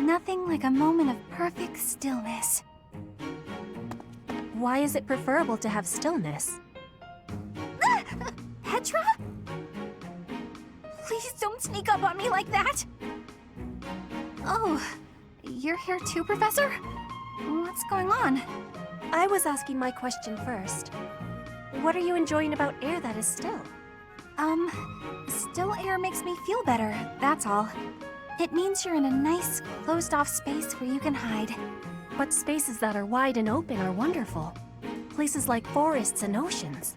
Nothing like a moment of perfect stillness. Why is it preferable to have stillness? Petra? Please don't sneak up on me like that! Oh, you're here too, Professor? What's going on? I was asking my question first. What are you enjoying about air that is still? Still air makes me feel better, that's all. It means you're in a nice, closed-off space where you can hide. But spaces that are wide and open are wonderful. Places like forests and oceans.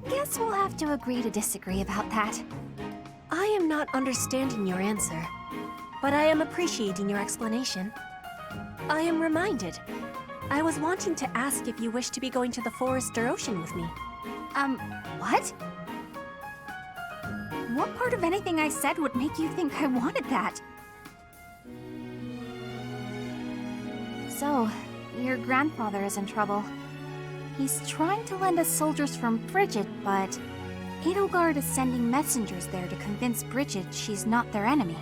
Guess we'll have to agree to disagree about that. I am not understanding your answer, but I am appreciating your explanation. I am reminded. I was wanting to ask if you wish to be going to the forest or ocean with me. What? What part of anything I said would make you think I wanted that? So, your grandfather is in trouble. He's trying to lend us soldiers from Bridget, but Edelgard is sending messengers there to convince Bridget she's not their enemy.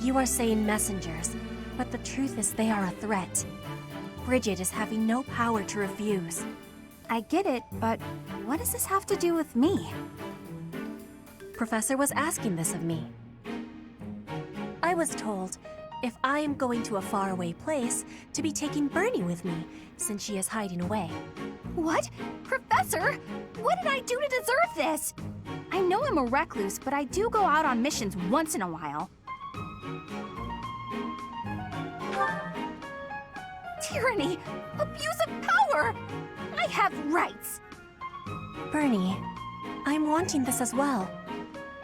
You are saying messengers, but the truth is they are a threat. Bridget is having no power to refuse. I get it, but what does this have to do with me? Professor was asking this of me. I was told, if I am going to a faraway place, to be taking Bernie with me, since she is hiding away. What? Professor? What did I do to deserve this? I know I'm a recluse, but I do go out on missions once in a while. Tyranny! Abuse of power! I have rights! Bernie, I'm wanting this as well.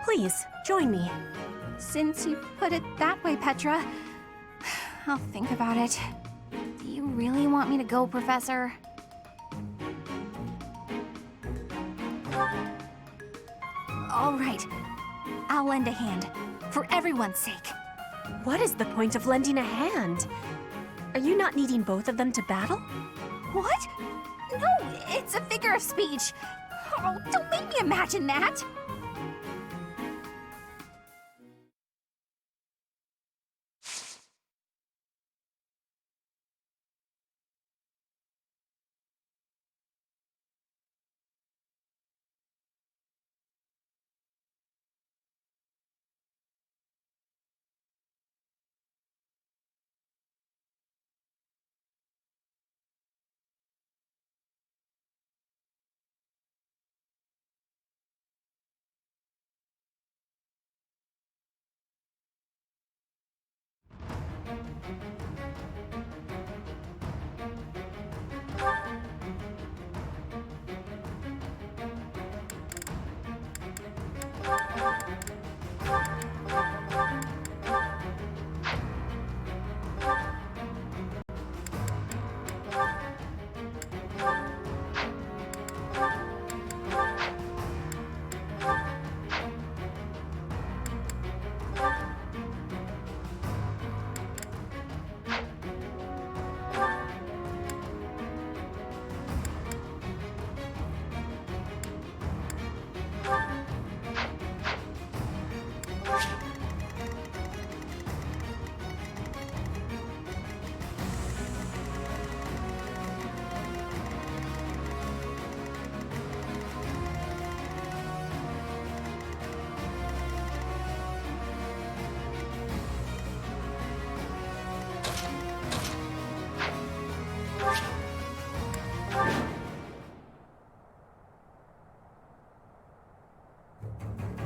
Please, join me. Since you put it that way, Petra, I'll think about it. Do you really want me to go, Professor? All right. I'll lend a hand. For everyone's sake. What is the point of lending a hand? Are you not needing both of them to battle? What? No, it's a figure of speech. Oh, don't make me imagine that.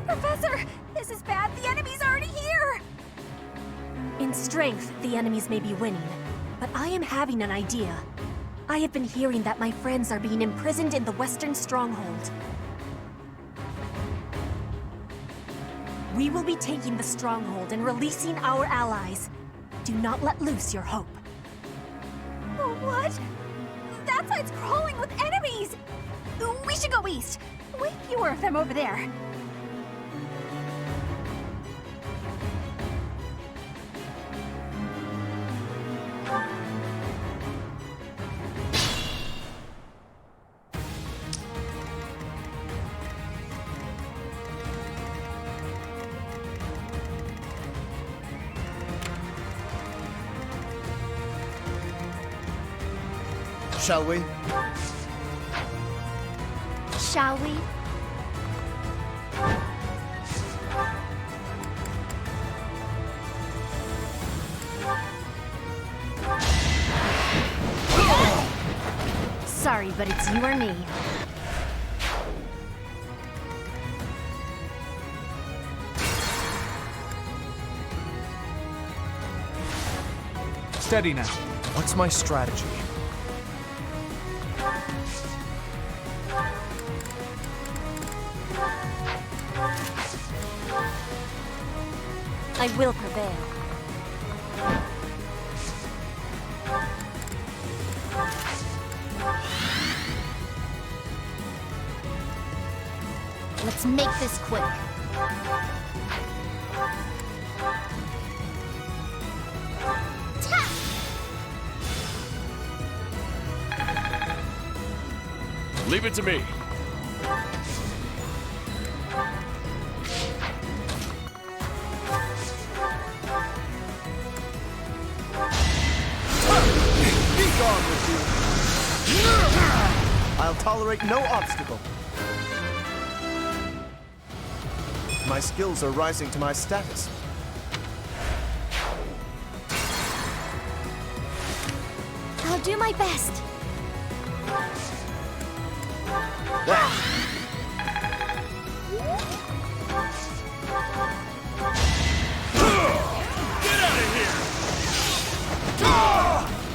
Professor, this is bad. The enemy's already here! In strength, the enemies may be winning, but I am having an idea. I have been hearing that my friends are being imprisoned in the Western Stronghold. We will be taking the Stronghold and releasing our allies. Do not let loose your hope. What? That side's crawling with enemies! We should go east. Way fewer of them over there. Shall we? Shall we? Sorry, but it's you or me. Steady now. What's my strategy? I will prevail. Let's make this quick. Leave it to me. Be gone with you! I'll tolerate no obstacle. My skills are rising to my status. I'll do my best.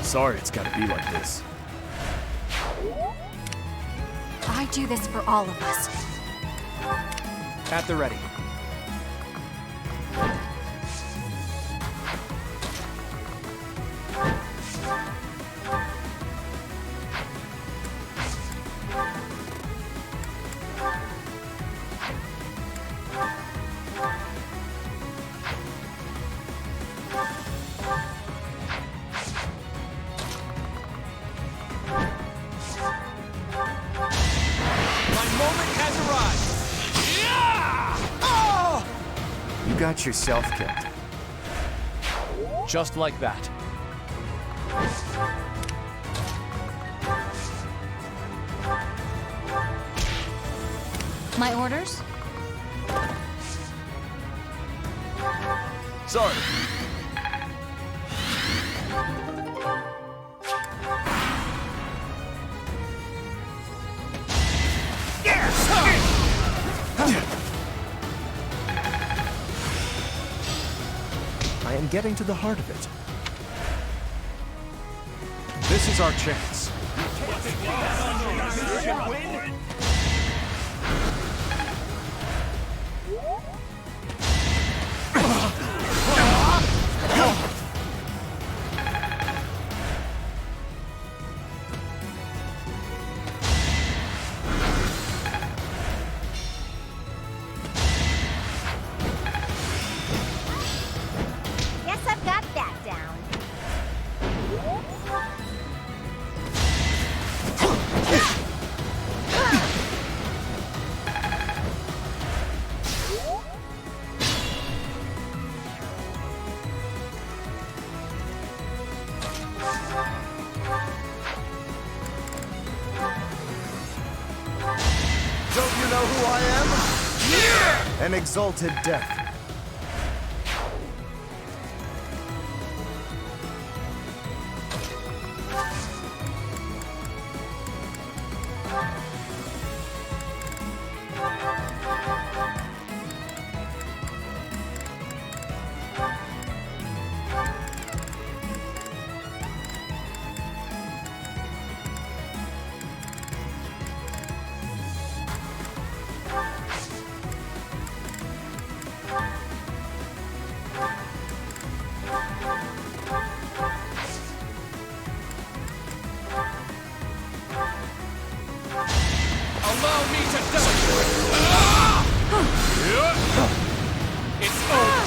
Sorry it's gotta be like this. I do this for all of us. At the ready. You got yourself killed. Just like that. My orders? Sorry. I am getting to the heart of it. This is our chance. Guess I've got that down. Don't you know who I am? An exalted death. Allow me to die! It's over!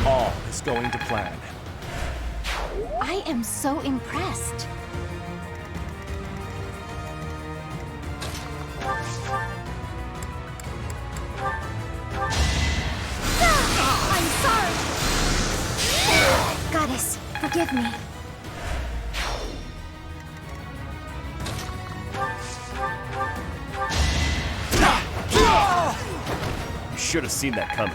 All is going to plan. I am so impressed. I'm sorry. Goddess, forgive me. should have seen that coming.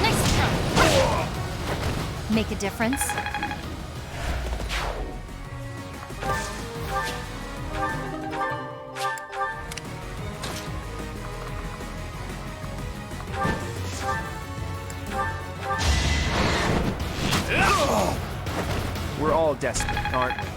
Nice try. Make a difference? We're all desperate, aren't we?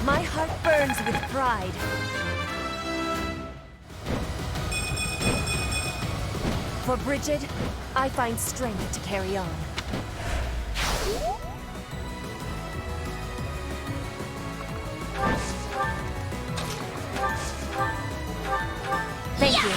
My heart burns with pride. For Bridget, I find strength to carry on. Thank you.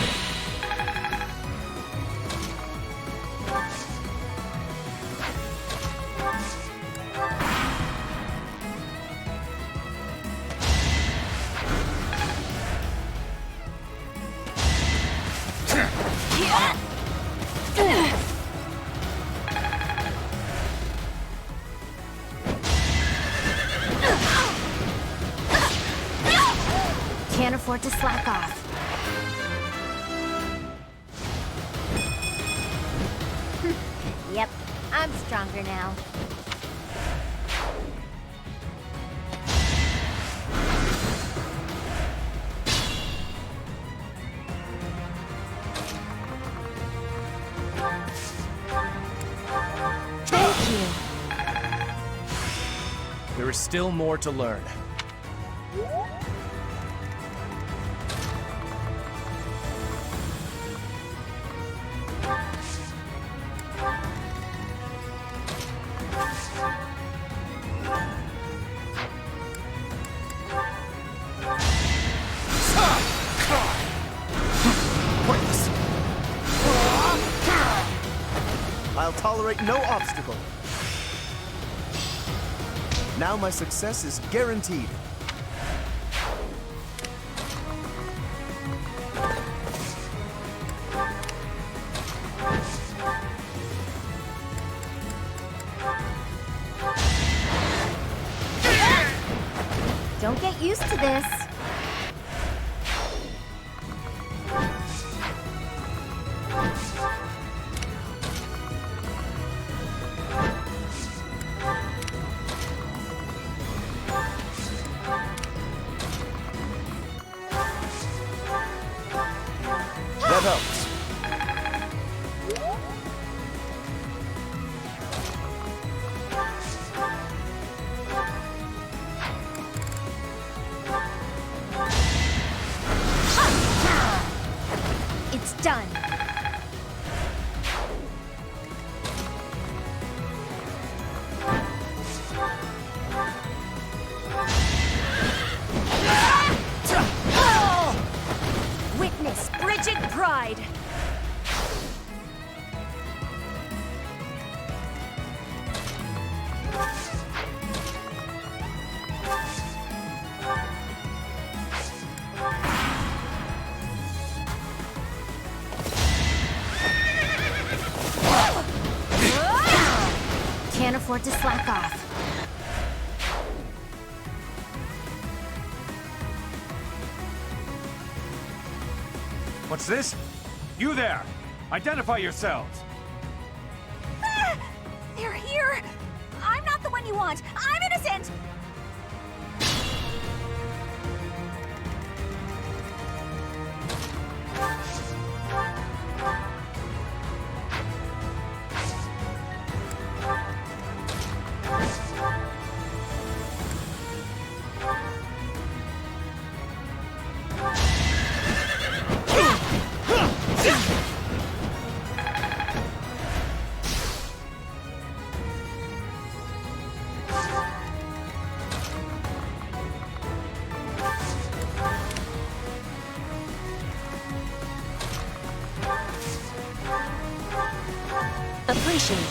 Can't afford to slack off. Yep, I'm stronger now. Thank you. There is still more to learn. Pointless. I'll tolerate no obstacle. Now my success is guaranteed. Don't get used to this. That helps. It's done. Witness Bridget Pride. Can't afford to slack off. What's this? You there! Identify yourselves! They're here! I'm not the one you want! I'm innocent! appreciated.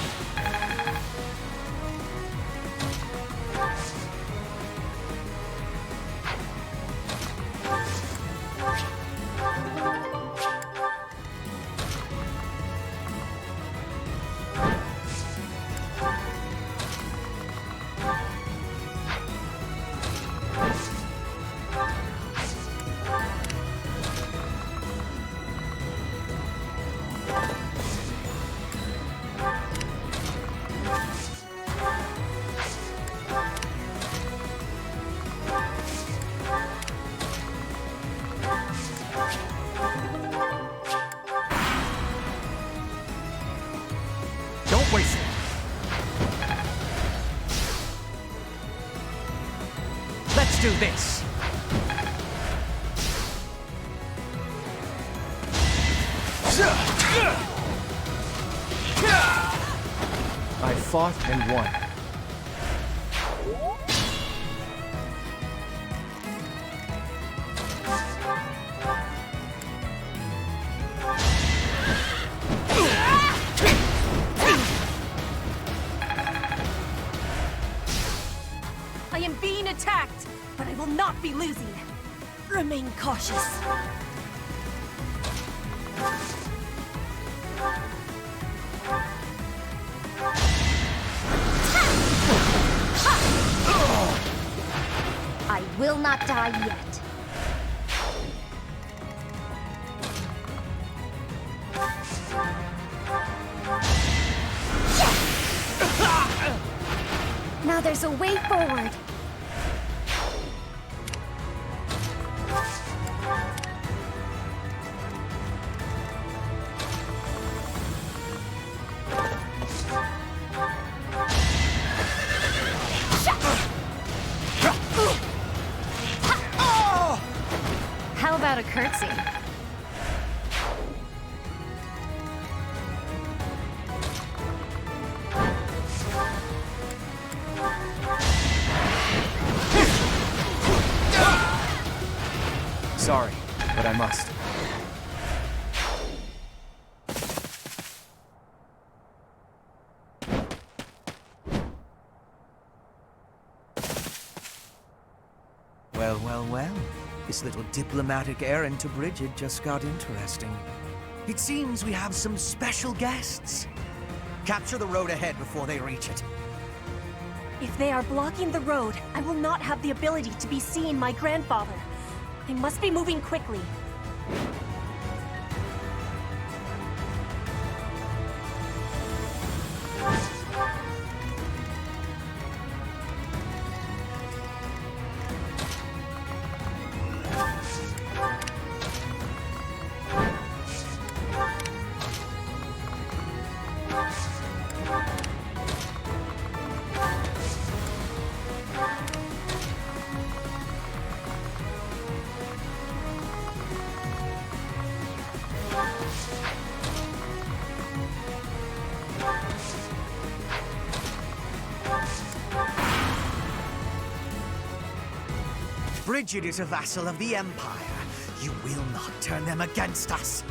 Don't waste it. Let's do this. I fought and won. I am being attacked, but I will not be losing. Remain cautious. I will not die yet. Now there's a way forward. How about a curtsy? Sorry, but I must. Well, well, well. This little diplomatic errand to Bridget just got interesting. It seems we have some special guests. Capture the road ahead before they reach it. If they are blocking the road, I will not have the ability to be seeing my grandfather. I must be moving quickly. Bridget is a vassal of the Empire. You will not turn them against us.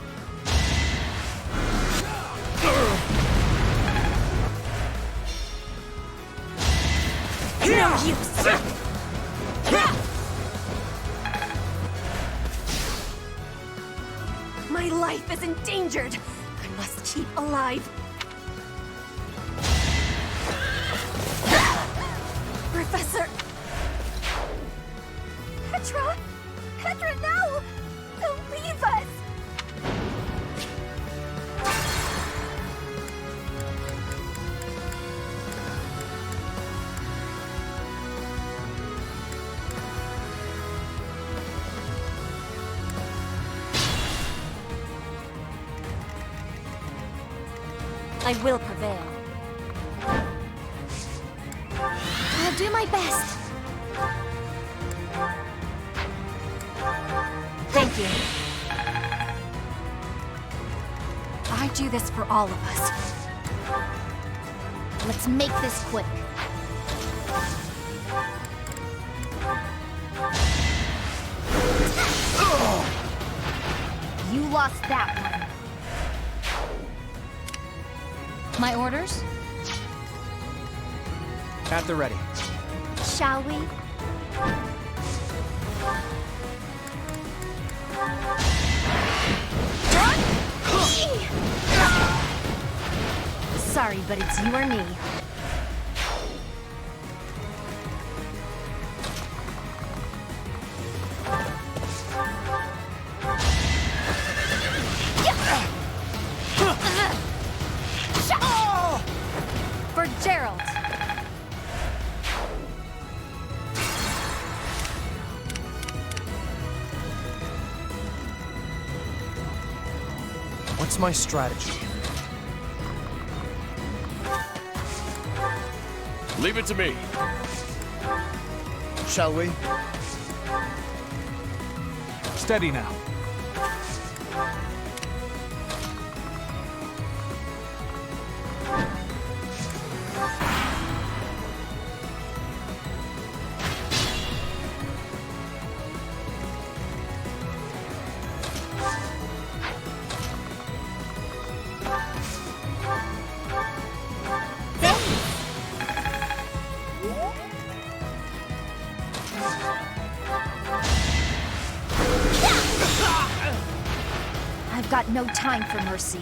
No use! My life is endangered! I must keep alive! Professor! Petra! Petra, no! Don't leave us! I will prevail. I'll do my best. Thank you. I do this for all of us. Let's make this quick. You lost that one. My orders? At the ready. Shall we? Sorry, but it's you or me. For Gerald. What's my strategy? Leave it to me. Shall we? Steady now. I've got no time for mercy.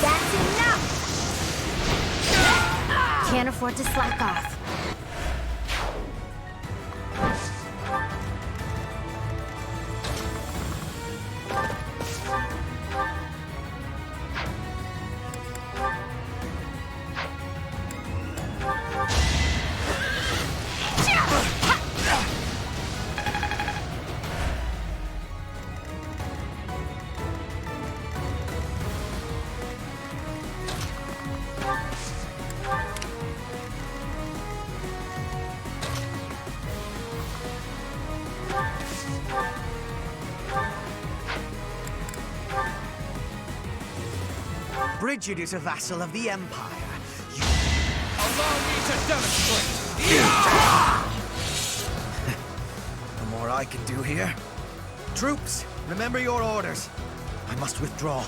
That's enough! Can't afford to slack off. Bridget is a vassal of the Empire. Allow me to demonstrate. No more I can do here. Troops, remember your orders. I must withdraw.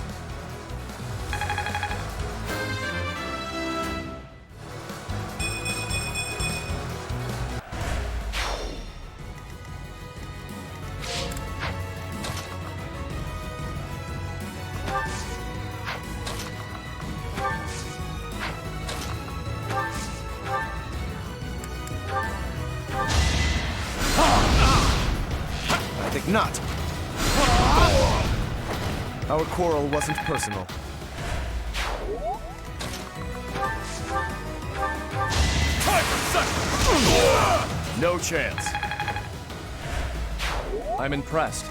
I think not. Our quarrel wasn't personal. No chance. I'm impressed.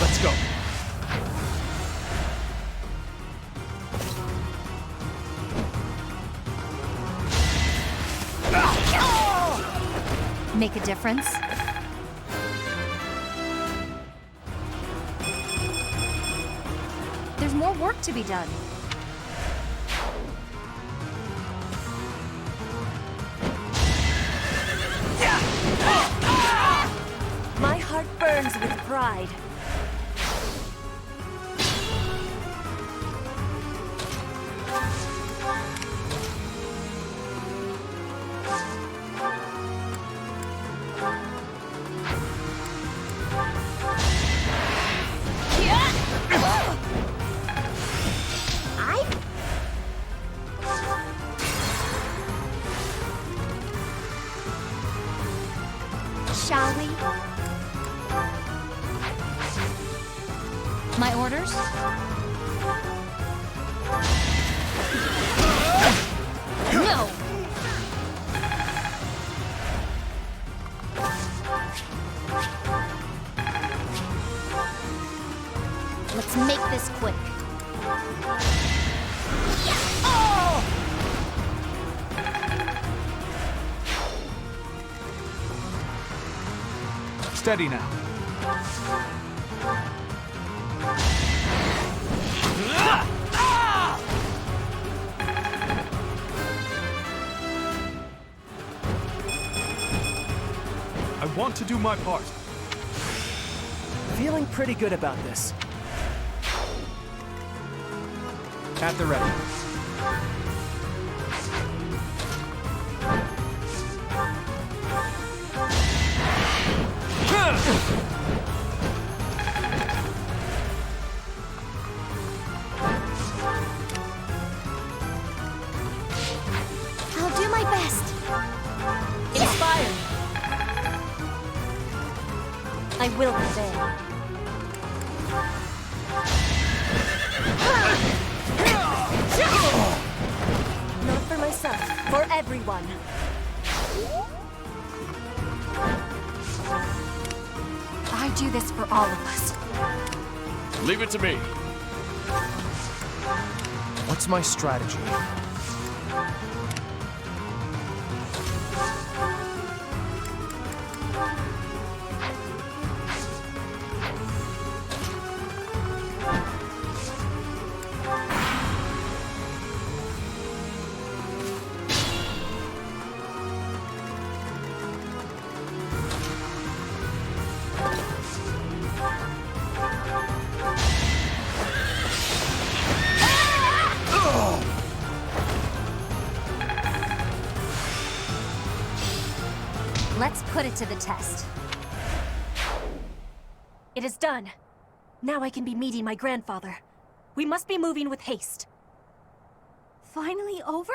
Let's go. Make a difference? There's more work to be done. My heart burns with pride. Shall we? My orders? No! Steady now. I want to do my part. Feeling pretty good about this. At the ready. I'll do my best. Inspired. I will prevail. Not for myself, for everyone. I do this for all of us. Leave it to me. What's my strategy? Let's put it to the test. It is done. Now I can be meeting my grandfather. We must be moving with haste. Finally over?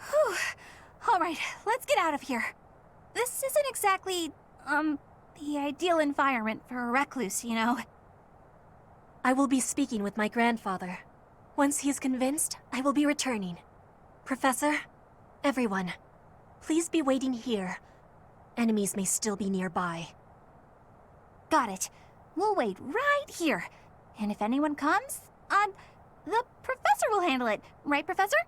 Whew. All right, let's get out of here. This isn't exactly, the ideal environment for a recluse, you know. I will be speaking with my grandfather. Once he is convinced, I will be returning. Professor, everyone, please be waiting here. Enemies may still be nearby. Got it. We'll wait right here. And if anyone comes, the professor will handle it. Right, Professor?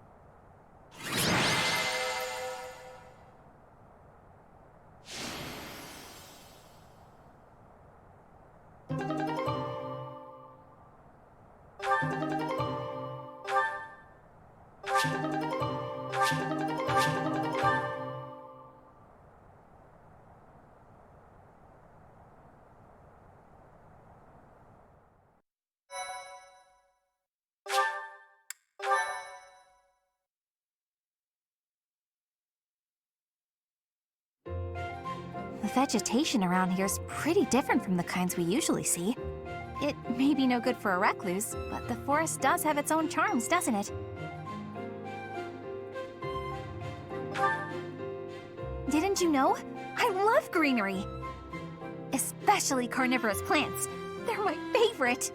The vegetation around here is pretty different from the kinds we usually see. It may be no good for a recluse, but the forest does have its own charms, doesn't it? Didn't you know? I love greenery! Especially carnivorous plants. They're my favorite!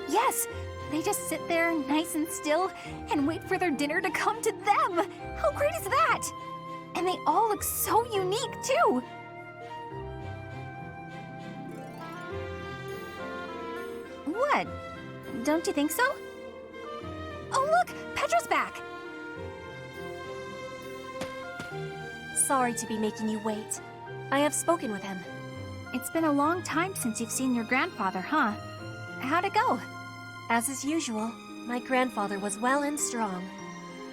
Yes! They just sit there nice and still and wait for their dinner to come to them! How great is that? And they all look so unique, too! What? Don't you think so? Oh, look! Petra's back! Sorry to be making you wait. I have spoken with him. It's been a long time since you've seen your grandfather, huh? How'd it go? As is usual, my grandfather was well and strong.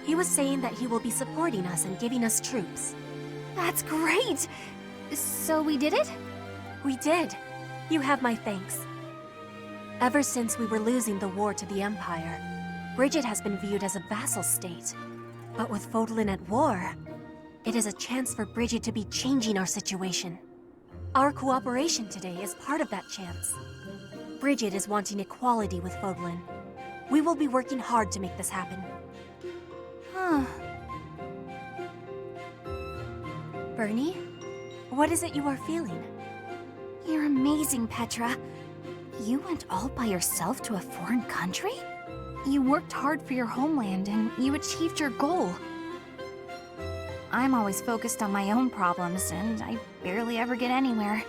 He was saying that he will be supporting us and giving us troops. That's great! So we did it? We did. You have my thanks. Ever since we were losing the war to the Empire, Bridget has been viewed as a vassal state. But with Fodlan at war, it is a chance for Bridget to be changing our situation. Our cooperation today is part of that chance. Bridget is wanting equality with Fodlan. We will be working hard to make this happen. Huh. Bernie, what is it you are feeling? You're amazing, Petra. You went all by yourself to a foreign country? You worked hard for your homeland and you achieved your goal. I'm always focused on my own problems and I barely ever get anywhere.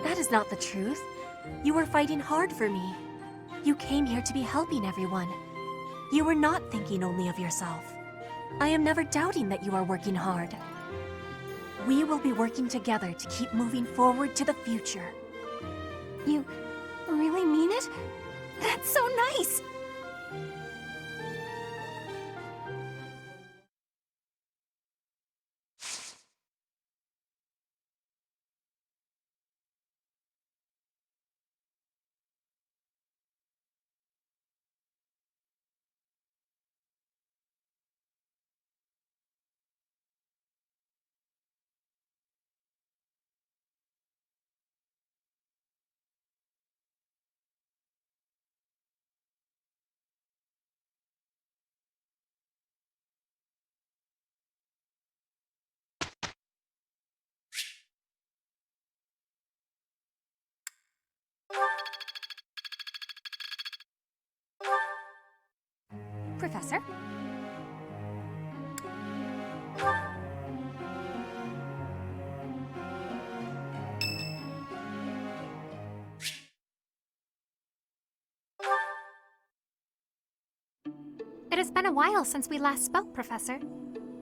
That is not the truth. You were fighting hard for me. You came here to be helping everyone. You were not thinking only of yourself. I am never doubting that you are working hard. We will be working together to keep moving forward to the future. You really mean it? That's so nice! Professor? It has been a while since we last spoke, Professor.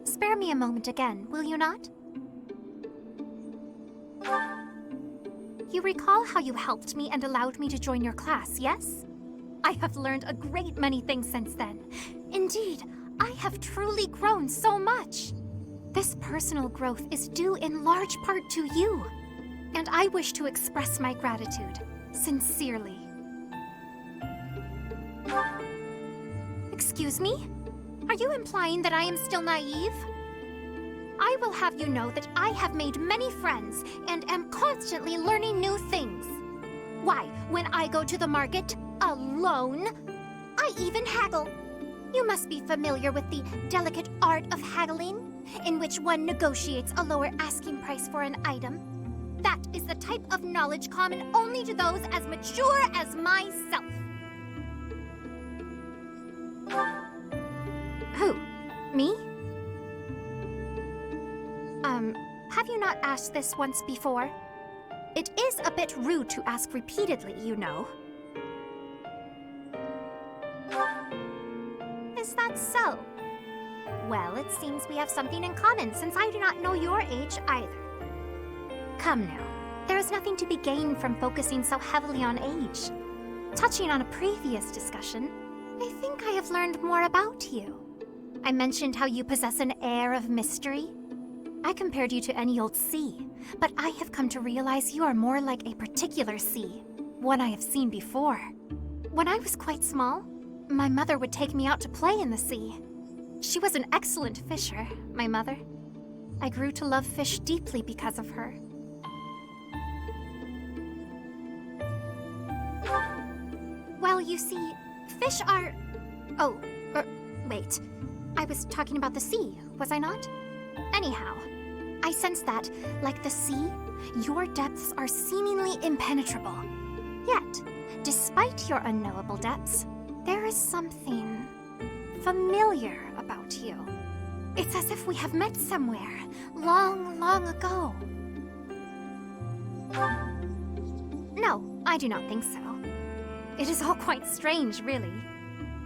Spare me a moment again, will you not? You recall how you helped me and allowed me to join your class, yes? I have learned a great many things since then. Indeed, I have truly grown so much. This personal growth is due in large part to you, and I wish to express my gratitude, sincerely. Excuse me? Are you implying that I am still naive? I will have you know that I have made many friends and am constantly learning new things. Why, when I go to the market, alone, I even haggle. You must be familiar with the delicate art of haggling, in which one negotiates a lower asking price for an item. That is the type of knowledge common only to those as mature as myself. Who? Me? Have you not asked this once before? It is a bit rude to ask repeatedly, you know. Is that so? Well, it seems we have something in common, since I do not know your age either. Come now, there is nothing to be gained from focusing so heavily on age. Touching on a previous discussion, I think I have learned more about you. I mentioned how you possess an air of mystery. I compared you to any old sea, but I have come to realize you are more like a particular sea, one I have seen before. When I was quite small, my mother would take me out to play in the sea. She was an excellent fisher, my mother. I grew to love fish deeply because of her. Well, you see, fish are... Oh, wait. I was talking about the sea, was I not? Anyhow, I sense that, like the sea, your depths are seemingly impenetrable. Yet, despite your unknowable depths, there is something familiar about you. It's as if we have met somewhere, long, long ago. No, I do not think so. It is all quite strange, really.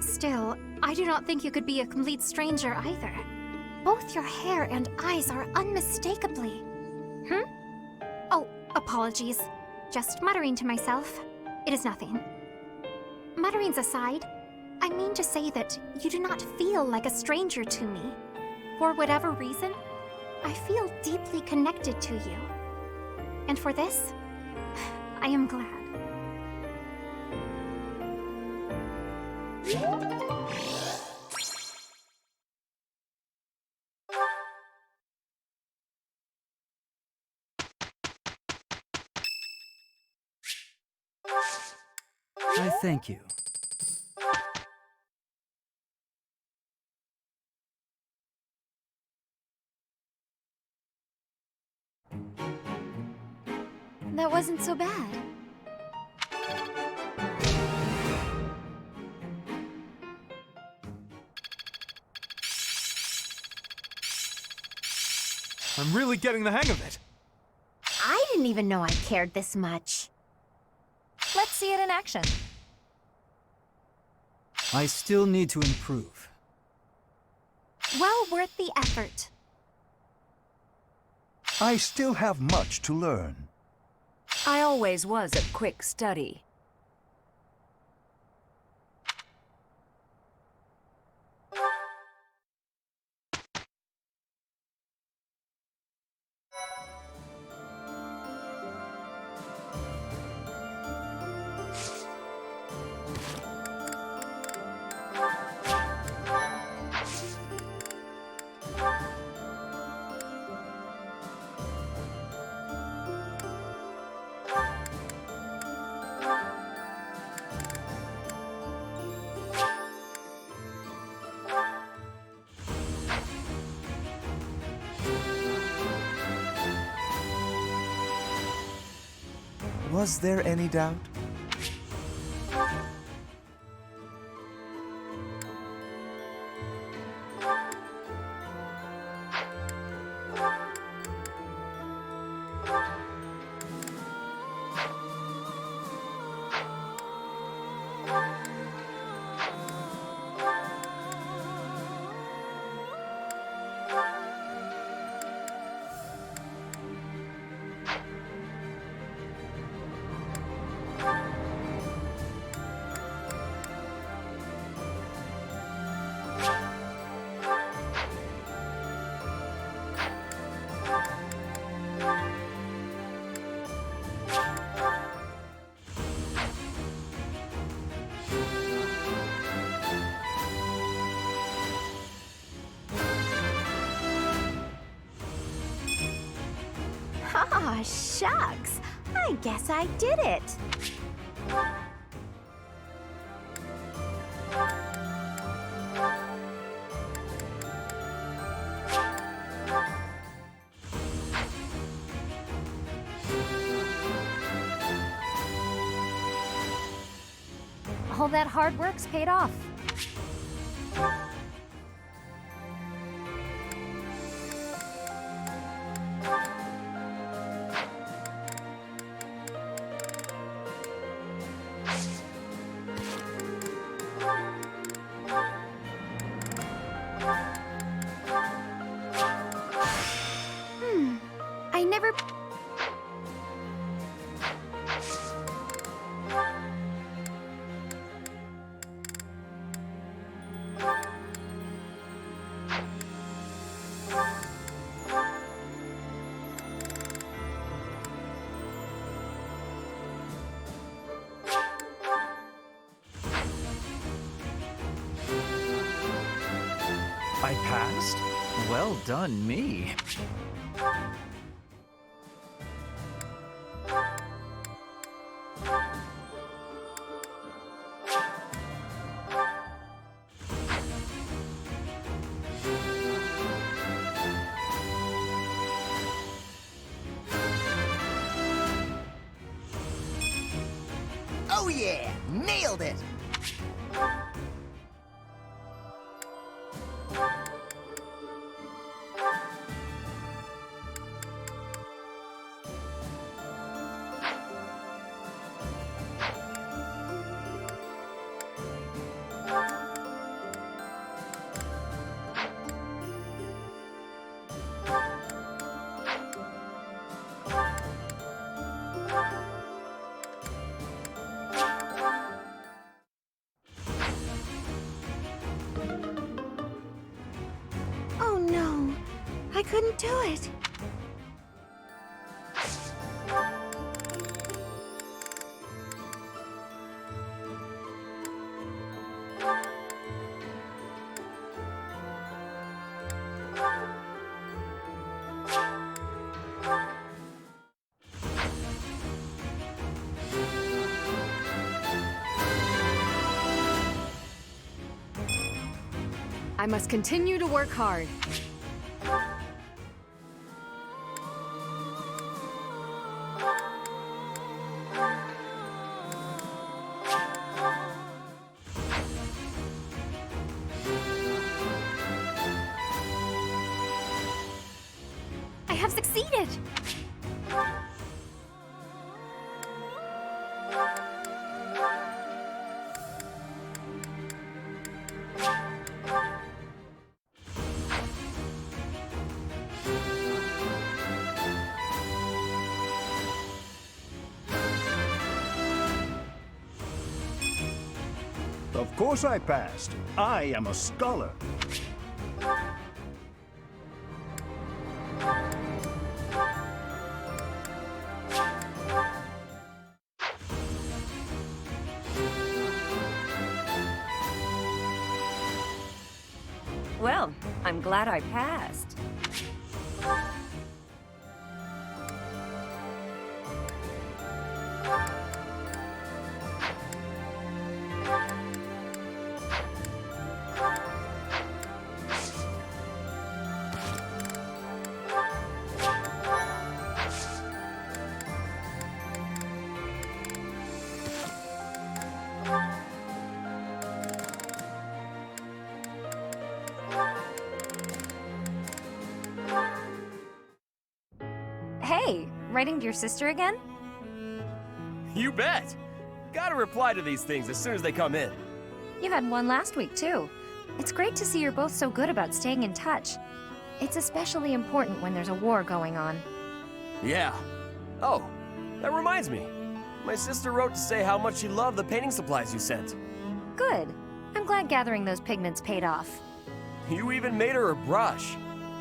Still, I do not think you could be a complete stranger either. Both your hair and eyes are unmistakably... Oh, apologies. Just muttering to myself. It is nothing. Mutterings aside, I mean to say that you do not feel like a stranger to me. For whatever reason, I feel deeply connected to you. And for this, I am glad. I thank you. That wasn't so bad. I'm really getting the hang of it. I didn't even know I cared this much. Let's see it in action. I still need to improve. well worth the effort. I still have much to learn. I always was a quick study. Was there any doubt? Ah, shucks. I guess I did it. All that hard work's paid off. I never... I passed? Well done, me. Oh yeah! Nailed it! Oh no, I couldn't do it. I must continue to work hard. I have succeeded! Of course I passed. I am a scholar. Well, I'm glad I passed. Hey, writing to your sister again? You bet! Gotta reply to these things as soon as they come in. You had one last week, too. It's great to see you're both so good about staying in touch. It's especially important when there's a war going on. Yeah. Oh, that reminds me. My sister wrote to say how much she loved the painting supplies you sent. Good. I'm glad gathering those pigments paid off. You even made her a brush.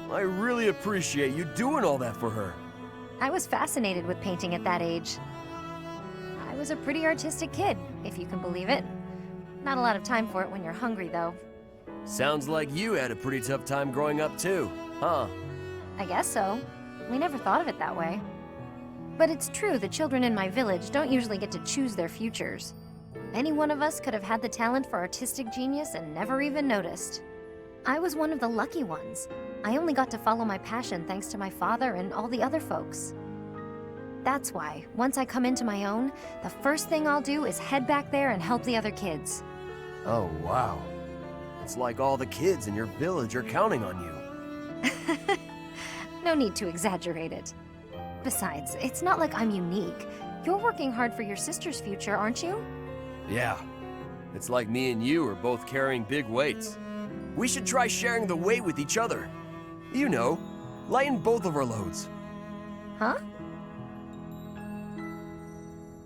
I really appreciate you doing all that for her. I was fascinated with painting at that age. I was a pretty artistic kid, if you can believe it. Not a lot of time for it when you're hungry, though. Sounds like you had a pretty tough time growing up too, huh? I guess so. We never thought of it that way. But it's true the children in my village don't usually get to choose their futures. Any one of us could have had the talent for artistic genius and never even noticed. I was one of the lucky ones. I only got to follow my passion thanks to my father and all the other folks. That's why, once I come into my own, the first thing I'll do is head back there and help the other kids. Oh, wow. It's like all the kids in your village are counting on you. No need to exaggerate it. Besides, it's not like I'm unique. You're working hard for your sister's future, aren't you? Yeah. It's like me and you are both carrying big weights. We should try sharing the weight with each other. You know, lighten both of our loads. Huh?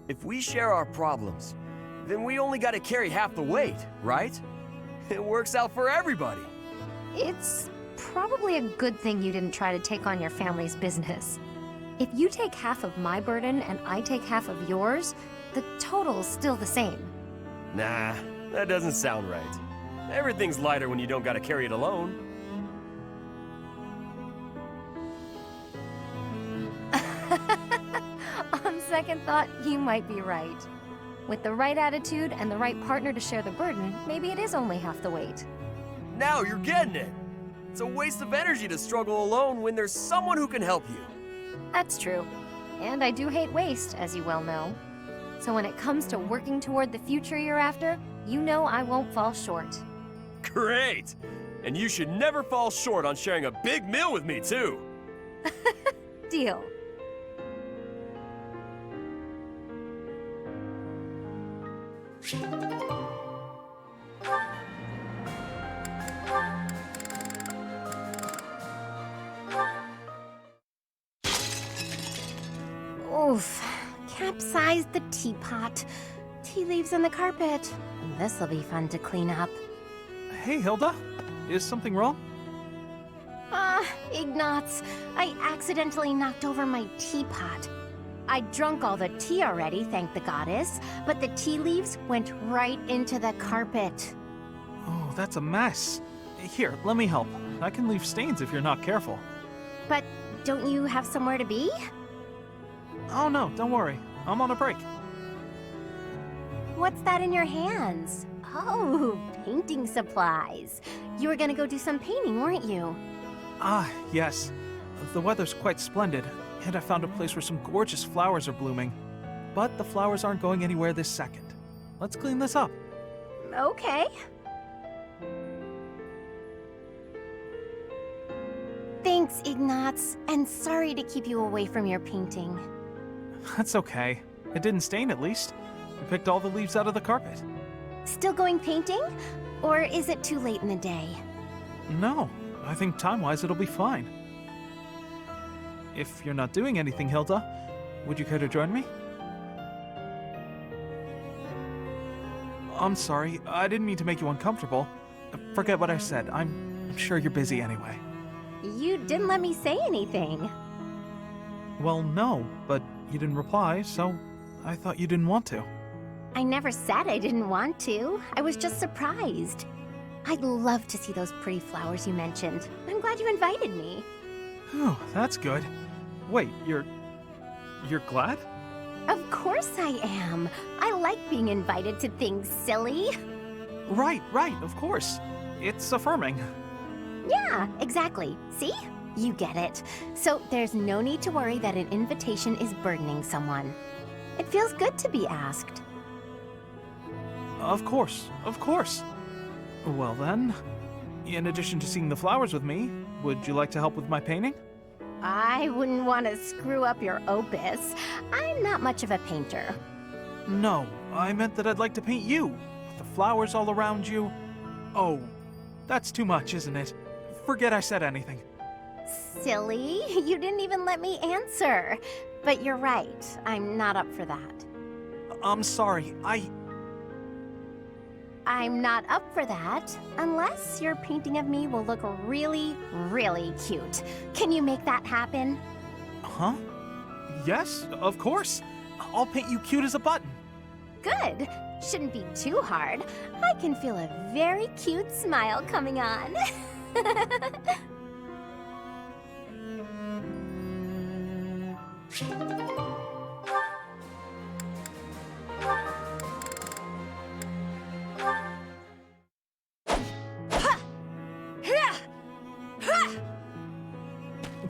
If we share our problems, then we only gotta carry half the weight, right? It works out for everybody. It's probably a good thing you didn't try to take on your family's business. If you take half of my burden and I take half of yours, the total's still the same. Nah, that doesn't sound right. Everything's lighter when you don't gotta carry it alone. On second thought, you might be right. With the right attitude and the right partner to share the burden, maybe it is only half the weight. Now you're getting it. It's a waste of energy to struggle alone when there's someone who can help you. That's true. And I do hate waste, as you well know. So when it comes to working toward the future you're after, you know I won't fall short. Great! And you should never fall short on sharing a big meal with me, too. Deal. Oof. Capsized the teapot. Tea leaves on the carpet. This'll be fun to clean up. Hey, Hilda. Is something wrong? Ignatz. I accidentally knocked over my teapot. I'd drunk all the tea already, thank the goddess, but the tea leaves went right into the carpet. Oh, that's a mess. Here, let me help. I can leave stains if you're not careful. But don't you have somewhere to be? Oh no, don't worry. I'm on a break. What's that in your hands? Oh, painting supplies. You were gonna go do some painting, weren't you? Ah, yes. The weather's quite splendid, and I found a place where some gorgeous flowers are blooming. But the flowers aren't going anywhere this second. Let's clean this up. Okay. Thanks, Ignatz, and sorry to keep you away from your painting. That's okay. It didn't stain at least. I picked all the leaves out of the carpet. Still going painting? Or is it too late in the day? No, I think time-wise it'll be fine. If you're not doing anything, Hilda, would you care to join me? I'm sorry. I didn't mean to make you uncomfortable. Forget what I said. I'm sure you're busy anyway. You didn't let me say anything. Well, no, but you didn't reply, so I thought you didn't want to. I never said I didn't want to. I was just surprised. I'd love to see those pretty flowers you mentioned. I'm glad you invited me. Oh, that's good. Wait, you're glad? Of course I am. I like being invited to things, silly. Right, of course. It's affirming. Yeah, exactly. See? You get it. So there's no need to worry that an invitation is burdening someone. It feels good to be asked. Of course. Well then, in addition to seeing the flowers with me, would you like to help with my painting? I wouldn't want to screw up your opus. I'm not much of a painter. No, I meant that I'd like to paint you, with the flowers all around you. Oh, that's too much, isn't it? Forget I said anything. Silly, you didn't even let me answer. But you're right, I'm not up for that. I'm sorry, I'm not up for that, unless your painting of me will look really, really cute. Can you make that happen? Huh? Yes, of course. I'll paint you cute as a button. Good. Shouldn't be too hard. I can feel a very cute smile coming on.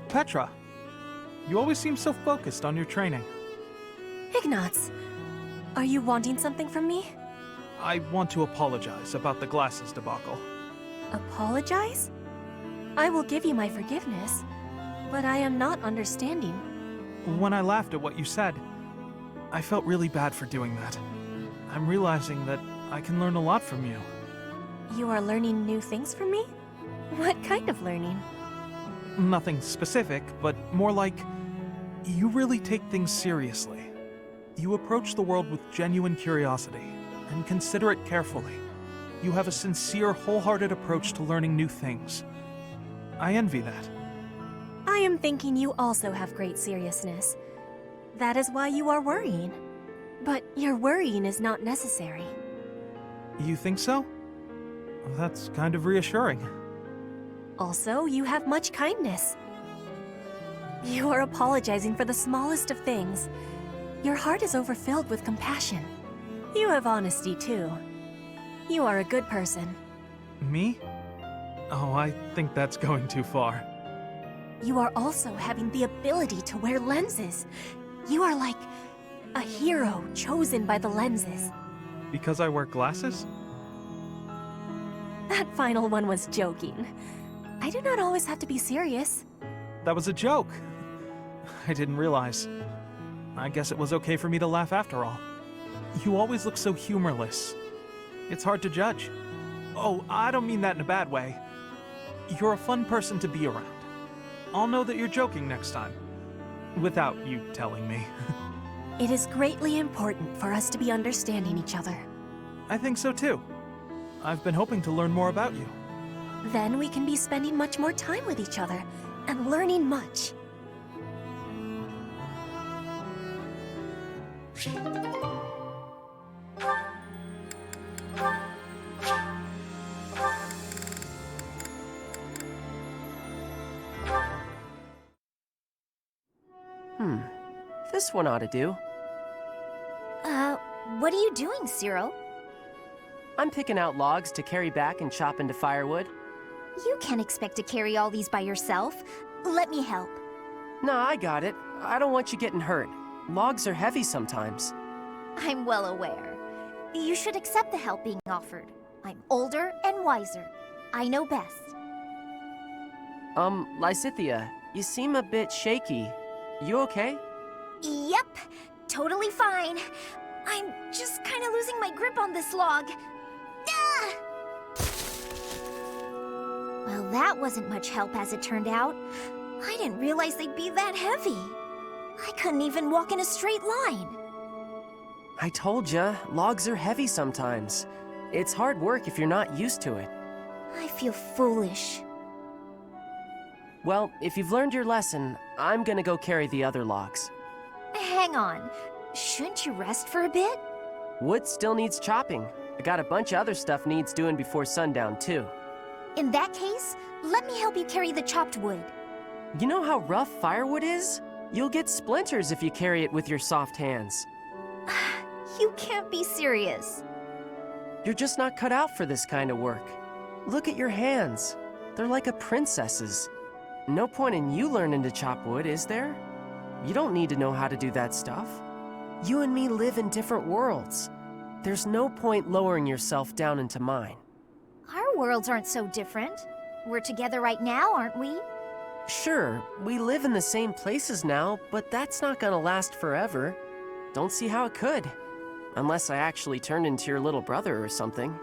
Petra, you always seem so focused on your training. Ignatz, are you wanting something from me? I want to apologize about the glasses debacle. Apologize? I will give you my forgiveness, but I am not understanding. When I laughed at what you said, I felt really bad for doing that. I'm realizing that I can learn a lot from you. You are learning new things from me? What kind of learning? Nothing specific, but more like you really take things seriously. You approach the world with genuine curiosity and consider it carefully. You have a sincere, wholehearted approach to learning new things. I envy that. I am thinking you also have great seriousness. That is why you are worrying. But your worrying is not necessary. You think so? That's kind of reassuring. Also, you have much kindness. You are apologizing for the smallest of things. Your heart is overfilled with compassion. You have honesty, too. You are a good person. Me? Oh, I think that's going too far. You are also having the ability to wear lenses. You are like a hero chosen by the lenses. Because I wear glasses? That final one was joking. I do not always have to be serious. That was a joke. I didn't realize. I guess it was okay for me to laugh after all. You always look so humorless. It's hard to judge. Oh, I don't mean that in a bad way. You're a fun person to be around. I'll know that you're joking next time. Without you telling me. It is greatly important for us to be understanding each other. I think so too. I've been hoping to learn more about you. Then we can be spending much more time with each other and learning much. This one ought to do. What are you doing, Cyril? I'm picking out logs to carry back and chop into firewood. You can't expect to carry all these by yourself. Let me help. No, I got it. I don't want you getting hurt. Logs are heavy sometimes. I'm well aware. You should accept the help being offered. I'm older and wiser. I know best. Lysithea, you seem a bit shaky. You okay? Yep, totally fine. I'm just kind of losing my grip on this log. Ah! Well, that wasn't much help as it turned out. I didn't realize they'd be that heavy. I couldn't even walk in a straight line. I told ya, logs are heavy sometimes. It's hard work if you're not used to it. I feel foolish. Well, if you've learned your lesson, I'm gonna go carry the other logs. Hang on. Shouldn't you rest for a bit? Wood still needs chopping. I got a bunch of other stuff needs doing before sundown, too. In that case, let me help you carry the chopped wood. You know how rough firewood is? You'll get splinters if you carry it with your soft hands. You can't be serious. You're just not cut out for this kind of work. Look at your hands. They're like a princess's. No point in you learning to chop wood, is there? You don't need to know how to do that stuff. You and me live in different worlds. There's no point lowering yourself down into mine. Our worlds aren't so different. We're together right now, aren't we? Sure, we live in the same places now, but that's not gonna last forever. Don't see how it could. Unless I actually turned into your little brother or something.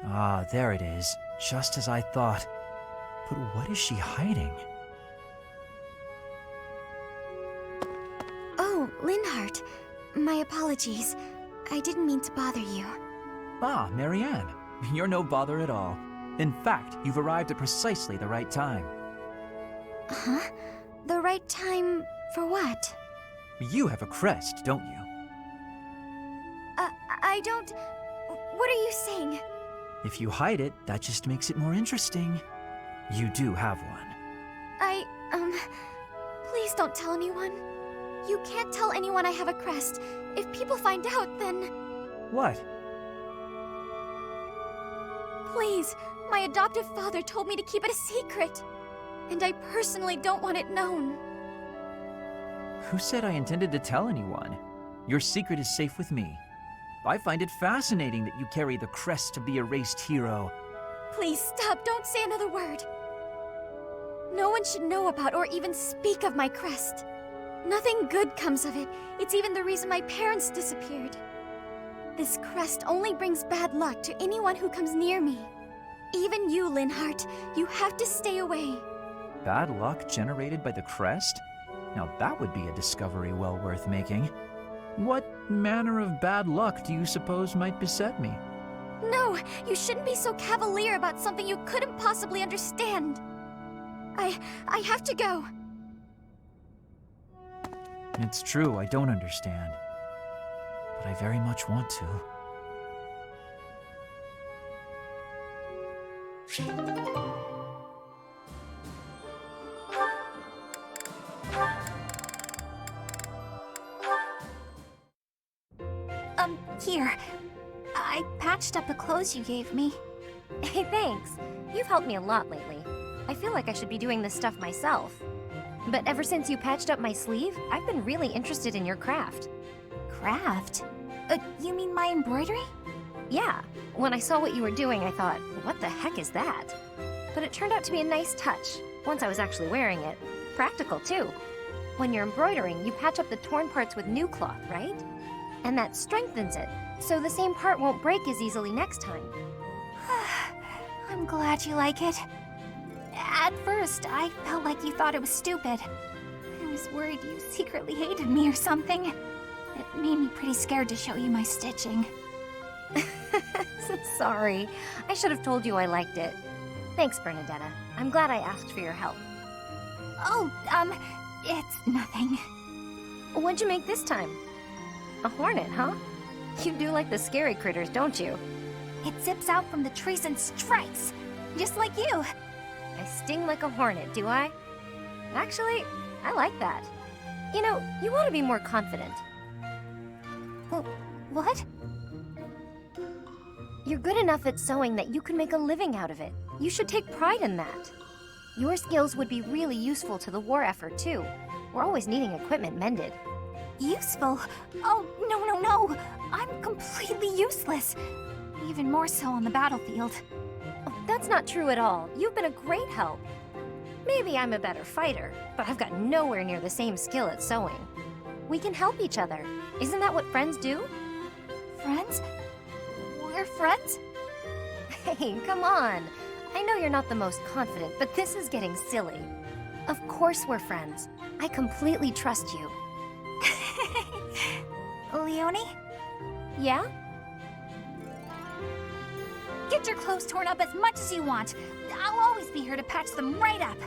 Ah, there it is. Just as I thought. But what is she hiding? Oh, Linhardt. My apologies. I didn't mean to bother you. Ah, Marianne. You're no bother at all. In fact, you've arrived at precisely the right time. Huh? The right time for what? You have a crest, don't you? I don't... What are you saying? If you hide it, that just makes it more interesting. You do have one. Please don't tell anyone. You can't tell anyone I have a crest. If people find out, then... What? Please, my adoptive father told me to keep it a secret. And I personally don't want it known. Who said I intended to tell anyone? Your secret is safe with me. I find it fascinating that you carry the crest of the erased hero. Please stop, don't say another word. No one should know about or even speak of my crest. Nothing good comes of it. It's even the reason my parents disappeared. This crest only brings bad luck to anyone who comes near me. Even you, Linhardt, you have to stay away. Bad luck generated by the crest? Now that would be a discovery well worth making. What manner of bad luck do you suppose might beset me? No, you shouldn't be so cavalier about something you couldn't possibly understand. I have to go. It's true, I don't understand. But I very much want to. Here. I patched up the clothes you gave me. Hey, thanks. You've helped me a lot lately. I feel like I should be doing this stuff myself. But ever since you patched up my sleeve, I've been really interested in your craft. Craft? You mean my embroidery? Yeah. When I saw what you were doing, I thought, what the heck is that? But it turned out to be a nice touch, once I was actually wearing it. Practical, too. When you're embroidering, you patch up the torn parts with new cloth, right? And that strengthens it, so the same part won't break as easily next time. I'm glad you like it. At first, I felt like you thought it was stupid. I was worried you secretly hated me or something. It made me pretty scared to show you my stitching. Sorry. I should have told you I liked it. Thanks, Bernadetta. I'm glad I asked for your help. Oh, it's nothing. What'd you make this time? A hornet, huh? You do like the scary critters, don't you? It zips out from the trees and strikes, just like you. I sting like a hornet, do I? Actually, I like that. You know, you ought to be more confident. What? You're good enough at sewing that you can make a living out of it. You should take pride in that. Your skills would be really useful to the war effort, too. We're always needing equipment mended. Useful? Oh, no. I'm completely useless. Even more so on the battlefield. Oh, that's not true at all. You've been a great help. Maybe I'm a better fighter, but I've got nowhere near the same skill at sewing. We can help each other. Isn't that what friends do? Friends? we're friends? Hey, come on. I know you're not the most confident, but this is getting silly. Of course we're friends. I completely trust you. Leonie? Yeah? Get your clothes torn up as much as you want. I'll always be here to patch them right up.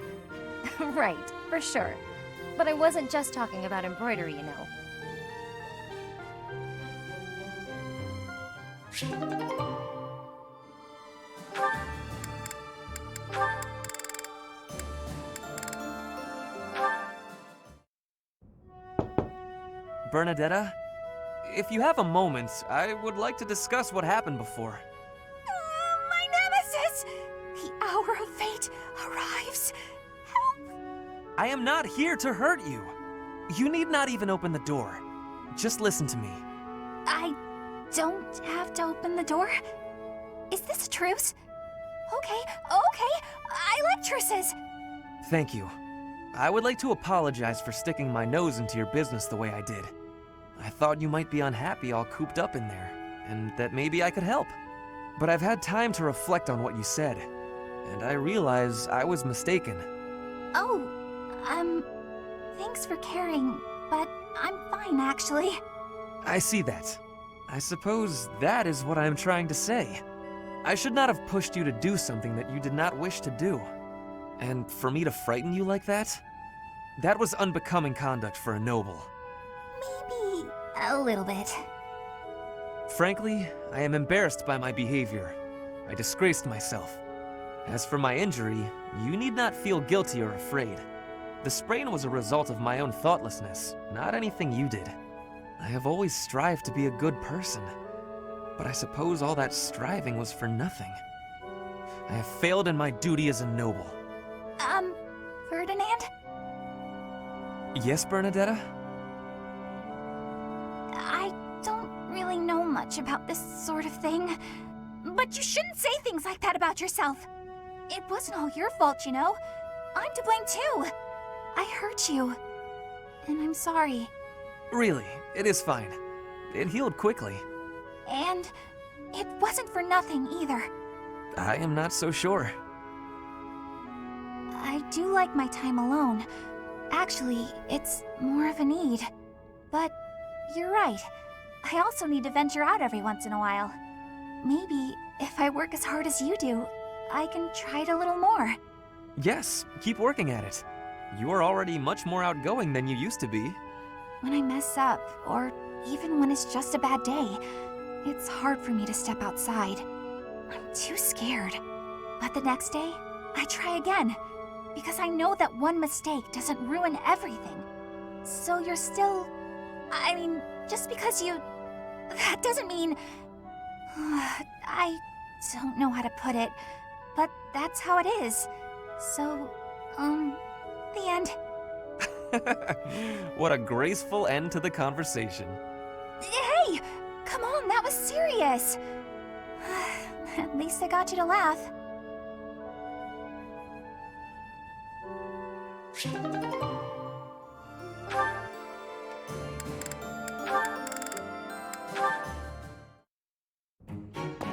Right, for sure. But I wasn't just talking about embroidery, you know. Bernadetta, if you have a moment, I would like to discuss what happened before. My nemesis! The hour of fate arrives. Help! I am not here to hurt you. You need not even open the door. Just listen to me. I don't have to open the door? Is this a truce? Okay, I like truces. Thank you. I would like to apologize for sticking my nose into your business the way I did. I thought you might be unhappy all cooped up in there, and that maybe I could help. But I've had time to reflect on what you said, and I realize I was mistaken. Oh, thanks for caring, but I'm fine actually. I see that. I suppose that is what I'm trying to say. I should not have pushed you to do something that you did not wish to do. And for me to frighten you like that? That was unbecoming conduct for a noble. Maybe a little bit. Frankly, I am embarrassed by my behavior. I disgraced myself. As for my injury, you need not feel guilty or afraid. The sprain was a result of my own thoughtlessness, not anything you did. I have always strived to be a good person, but I suppose all that striving was for nothing. I have failed in my duty as a noble. Ferdinand? Yes, Bernadetta? I don't really know much about this sort of thing, but you shouldn't say things like that about yourself. It wasn't all your fault, you know. I'm to blame too. I hurt you, and I'm sorry. Really, it is fine. It healed quickly. And it wasn't for nothing either. I am not so sure. I do like my time alone. Actually, it's more of a need. But you're right. I also need to venture out every once in a while. Maybe if I work as hard as you do, I can try it a little more. Yes, keep working at it. You are already much more outgoing than you used to be. When I mess up, or even when it's just a bad day, it's hard for me to step outside. I'm too scared. But the next day, I try again, because I know that one mistake doesn't ruin everything. So you're still... I mean, just because you... That doesn't mean... I don't know how to put it, but that's how it is. So, the end. What a graceful end to the conversation. Hey! Come on, that was serious! At least I got you to laugh.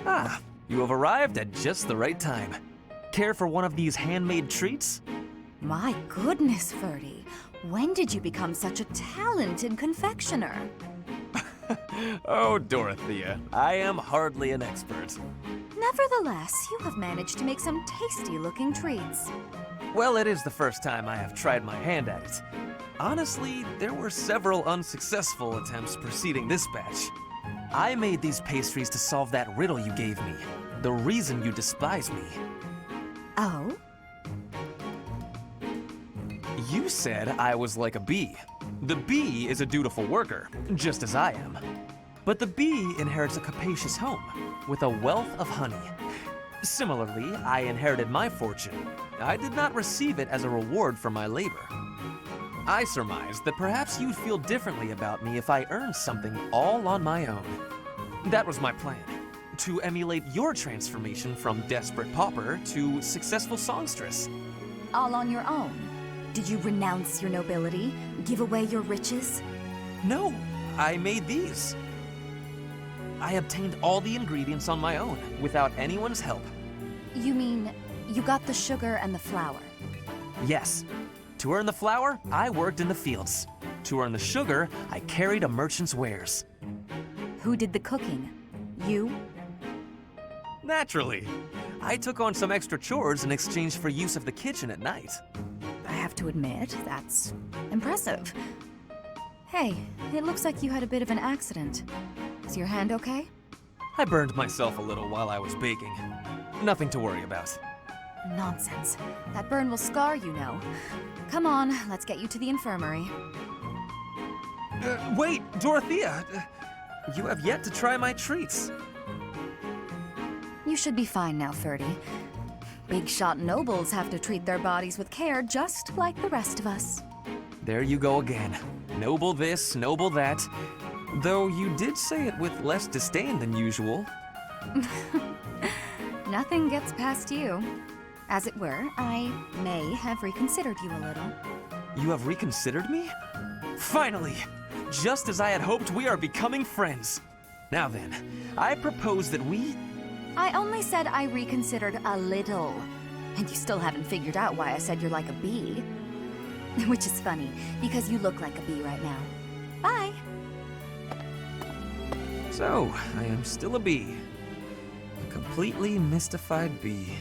Ah, you have arrived at just the right time. Care for one of these handmade treats? My goodness, Ferdy. When did you become such a talented confectioner? Oh, Dorothea, I am hardly an expert. Nevertheless, you have managed to make some tasty-looking treats. Well, it is the first time I have tried my hand at it. Honestly, there were several unsuccessful attempts preceding this batch. I made these pastries to solve that riddle you gave me. The reason you despise me. Oh? You said I was like a bee. The bee is a dutiful worker, just as I am. But the bee inherits a capacious home, with a wealth of honey. Similarly, I inherited my fortune. I did not receive it as a reward for my labor. I surmised that perhaps you'd feel differently about me if I earned something all on my own. That was my plan, to emulate your transformation from desperate pauper to successful songstress. All on your own? Did you renounce your nobility? Give away your riches? No, I made these. I obtained all the ingredients on my own, without anyone's help. You mean you got the sugar and the flour? Yes. To earn the flour, I worked in the fields. To earn the sugar, I carried a merchant's wares. Who did the cooking? You? Naturally. I took on some extra chores in exchange for use of the kitchen at night. I have to admit, that's impressive. Hey, it looks like you had a bit of an accident. Is your hand okay? I burned myself a little while I was baking. Nothing to worry about. Nonsense. That burn will scar you now. Come on, let's get you to the infirmary. Wait, Dorothea! You have yet to try my treats. You should be fine now, Ferdy. Big shot nobles have to treat their bodies with care just like the rest of us. There you go again. Noble this, noble that. Though you did say it with less disdain than usual. Nothing gets past you. As it were, I may have reconsidered you a little. You have reconsidered me? Finally! Just as I had hoped, we are becoming friends. Now then, I propose that we... I only said I reconsidered a little. And you still haven't figured out why I said you're like a bee. Which is funny, because you look like a bee right now. Bye! So, I am still a bee. A completely mystified bee.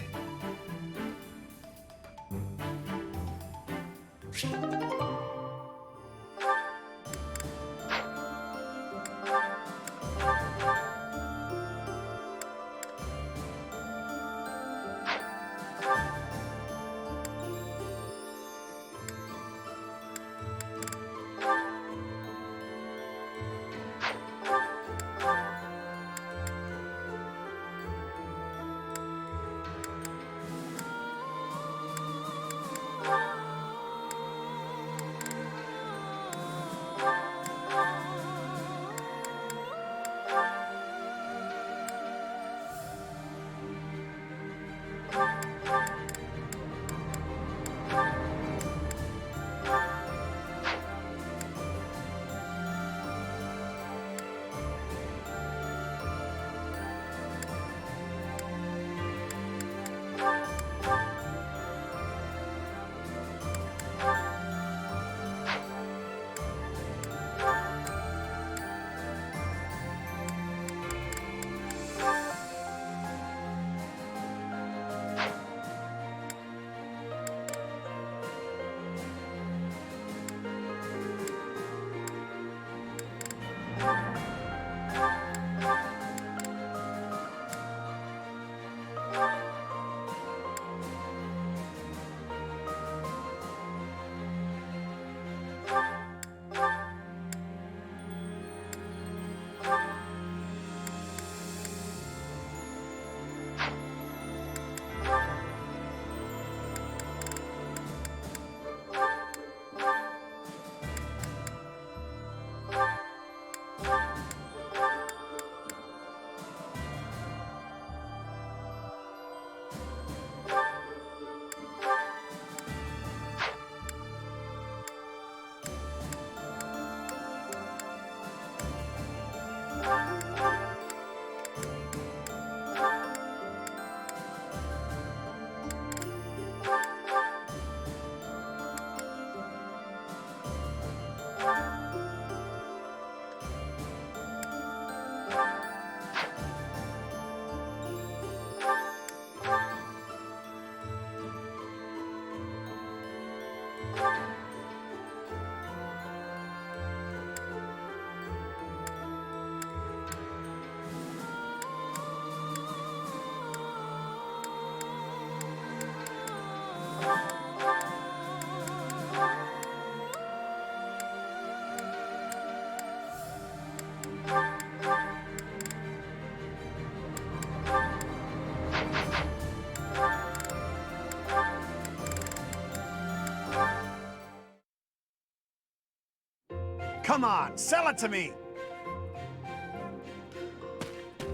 Come on, sell it to me!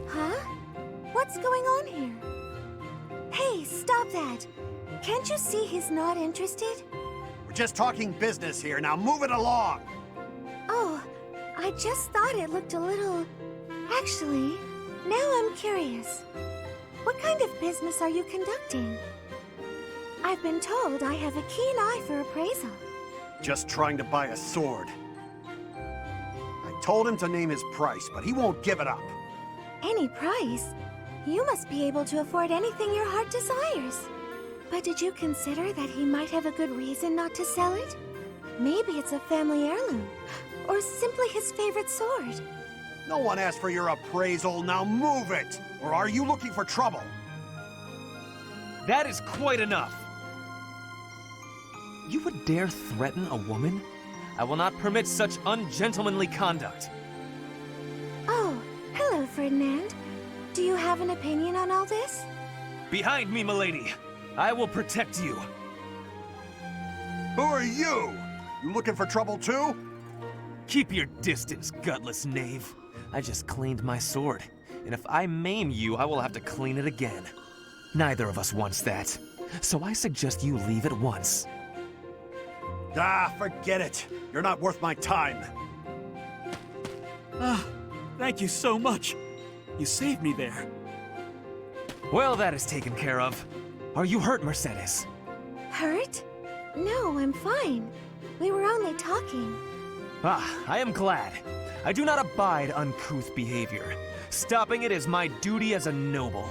Huh? What's going on here? Hey, stop that! Can't you see he's not interested? We're just talking business here, now move it along! Oh, I just thought it looked a little Actually, now I'm curious. What kind of business are you conducting? I've been told I have a keen eye for appraisal. Just trying to buy a sword. I told him to name his price, but he won't give it up. Any price? You must be able to afford anything your heart desires. But did you consider that he might have a good reason not to sell it? Maybe it's a family heirloom, or simply his favorite sword. No one asked for your appraisal, now move it! Or are you looking for trouble? That is quite enough! You would dare threaten a woman? I will not permit such ungentlemanly conduct. Oh, hello, Ferdinand. Do you have an opinion on all this? Behind me, milady! I will protect you! Who are you? You looking for trouble too? Keep your distance, gutless knave. I just cleaned my sword, and if I maim you, I will have to clean it again. Neither of us wants that, so I suggest you leave at once. Ah, forget it. You're not worth my time. Thank you so much. You saved me there. Well, that is taken care of. Are you hurt, Mercedes? Hurt? No, I'm fine. We were only talking. Ah, I am glad. I do not abide uncouth behavior. Stopping it is my duty as a noble.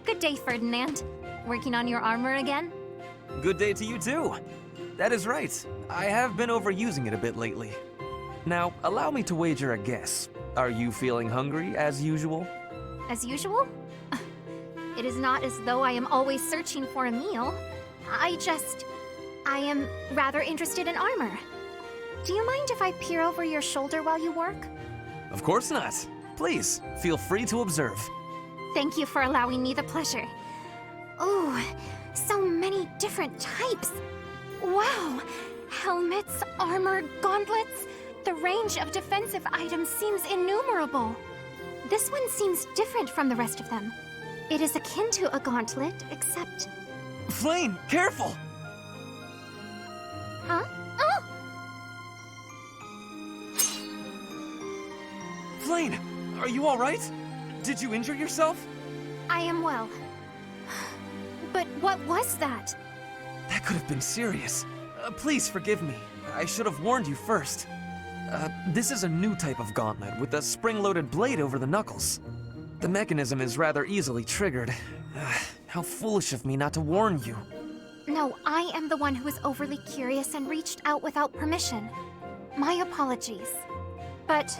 Good day, Ferdinand. Working on your armor again? Good day to you too. That is right. I have been overusing it a bit lately. Now, allow me to wager a guess. Are you feeling hungry as usual? As usual? It is not as though I am always searching for a meal. I am rather interested in armor. Do you mind if I peer over your shoulder while you work? Of course not. Please, feel free to observe. Thank you for allowing me the pleasure. Oh, so many different types. Wow! Helmets, armor, gauntlets. The range of defensive items seems innumerable. This one seems different from the rest of them. It is akin to a gauntlet, except... Flame, careful! Huh? Oh! Flame, are you alright? Did you injure yourself? I am well. But what was that? That could have been serious. Please forgive me. I should have warned you first. This is a new type of gauntlet with a spring-loaded blade over the knuckles. The mechanism is rather easily triggered. How foolish of me not to warn you. No, I am the one who was overly curious and reached out without permission. My apologies. But,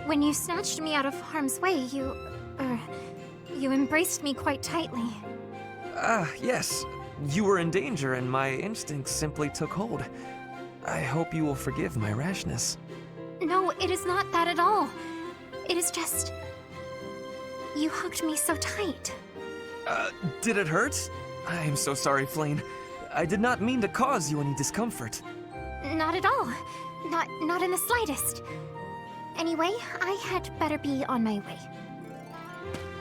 when you snatched me out of harm's way, you embraced me quite tightly. Yes. You were in danger and my instincts simply took hold. I hope you will forgive my rashness. No, it is not that at all. It is just... you hugged me so tight. Did it hurt? I am so sorry, Flame. I did not mean to cause you any discomfort. Not at all. Not in the slightest. Anyway, I had better be on my way.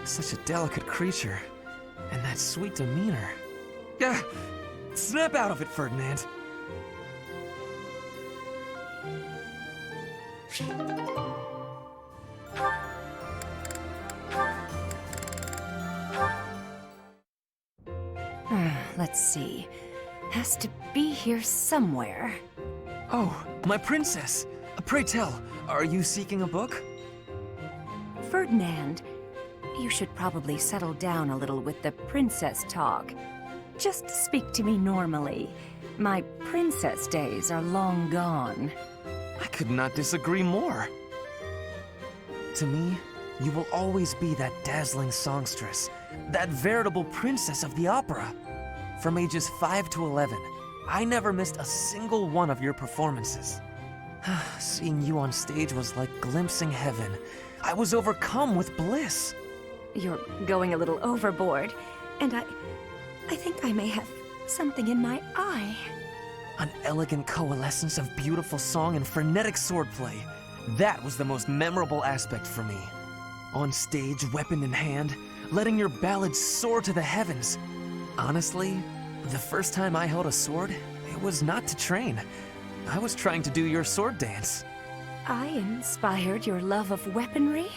Such a delicate creature. And that sweet demeanor. Snap out of it, Ferdinand. Let's see. Has to be here somewhere. Oh, my princess. Pray tell, are you seeking a book? Ferdinand, you should probably settle down a little with the princess talk. Just speak to me normally. My princess days are long gone. I could not disagree more. To me, you will always be that dazzling songstress, that veritable princess of the opera. From ages 5 to 11, I never missed a single one of your performances. Seeing you on stage was like glimpsing heaven. I was overcome with bliss. You're going a little overboard, and I think I may have something in my eye. An elegant coalescence of beautiful song and frenetic swordplay. That was the most memorable aspect for me. On stage, weapon in hand, letting your ballads soar to the heavens. Honestly, the first time I held a sword, it was not to train. I was trying to do your sword dance. I inspired your love of weaponry?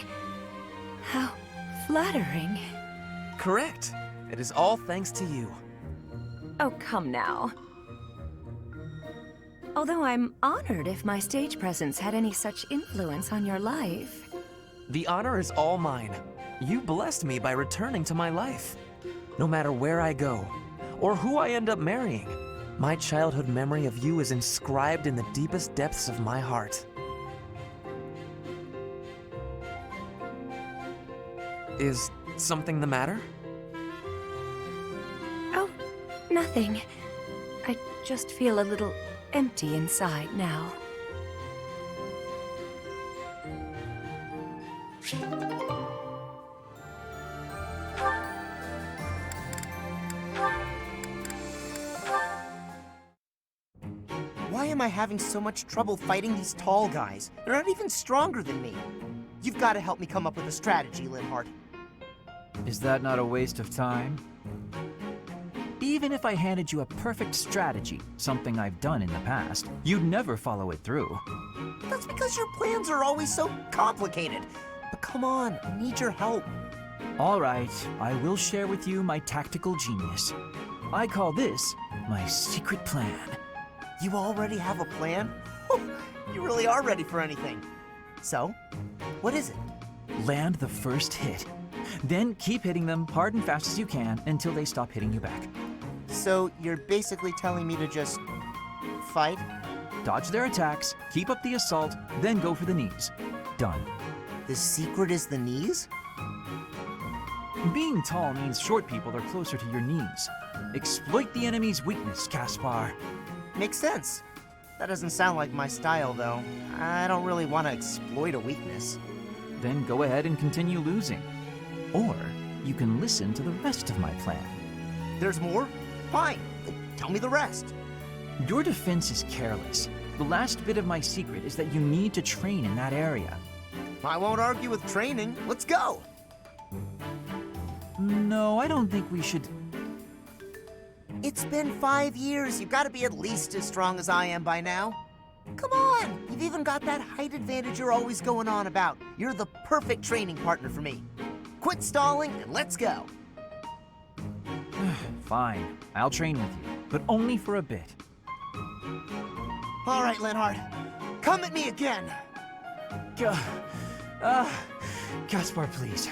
How flattering. Correct. It is all thanks to you. Oh, come now. Although I'm honored if my stage presence had any such influence on your life. The honor is all mine. You blessed me by returning to my life. No matter where I go, or who I end up marrying, my childhood memory of you is inscribed in the deepest depths of my heart. Is something the matter? Oh, nothing. I just feel a little empty inside now. Why am I having so much trouble fighting these tall guys? They're not even stronger than me. You've got to help me come up with a strategy, Linhardt. Is that not a waste of time? Even if I handed you a perfect strategy, something I've done in the past, you'd never follow it through. That's because your plans are always so complicated. But come on, I need your help. All right, I will share with you my tactical genius. I call this my secret plan. You already have a plan? You really are ready for anything. So, what is it? Land the first hit. Then keep hitting them hard and fast as you can until they stop hitting you back. So, you're basically telling me to just fight? Dodge their attacks, keep up the assault, then go for the knees. Done. The secret is the knees? Being tall means short people are closer to your knees. Exploit the enemy's weakness, Caspar. Makes sense. That doesn't sound like my style, though. I don't really want to exploit a weakness. Then go ahead and continue losing. Or you can listen to the rest of my plan. There's more? Fine. Tell me the rest. Your defense is careless. The last bit of my secret is that you need to train in that area. I won't argue with training. Let's go! No, I don't think we should... It's been 5 years. You've got to be at least as strong as I am by now. Come on! You've even got that height advantage you're always going on about. You're the perfect training partner for me. Quit stalling and let's go. Fine. I'll train with you, but only for a bit. All right, Linhardt. Come at me again. Caspar, please.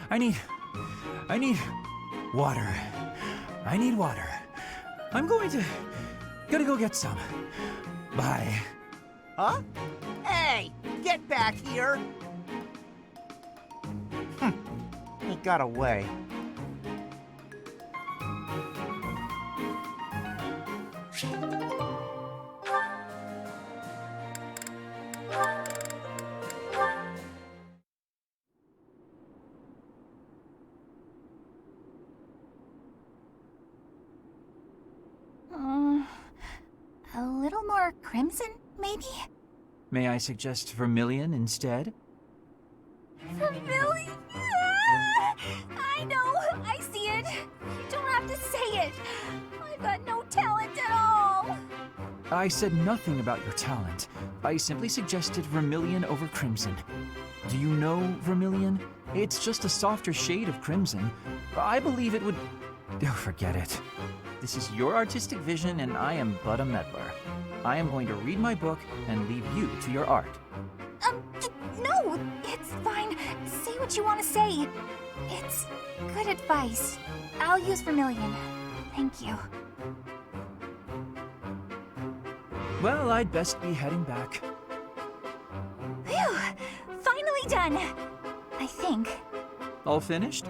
I need water. I need water. I'm gotta go get some. Bye. Huh? Hey, get back here. He got away. A little more crimson, maybe? May I suggest vermilion instead? Vermilion? I know! I see it! You don't have to say it! I've got no talent at all! I said nothing about your talent. I simply suggested vermilion over crimson. Do you know vermilion? It's just a softer shade of crimson. I believe it would... Oh, forget it. This is your artistic vision and I am but a meddler. I am going to read my book and leave you to your art. No! It's fine. Say what you want to say. It's good advice. I'll use vermilion. Thank you. Well, I'd best be heading back. Phew! Finally done! I think. All finished?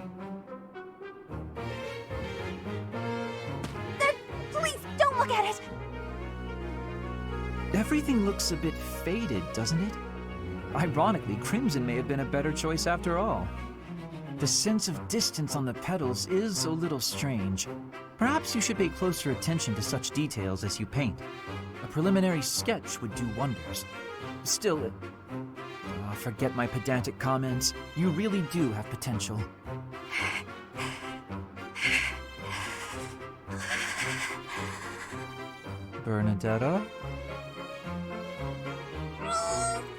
Please, don't look at it! Everything looks a bit faded, doesn't it? Ironically, crimson may have been a better choice after all. The sense of distance on the petals is a little strange. Perhaps you should pay closer attention to such details as you paint. A preliminary sketch would do wonders. Still, forget my pedantic comments. You really do have potential. Bernadetta?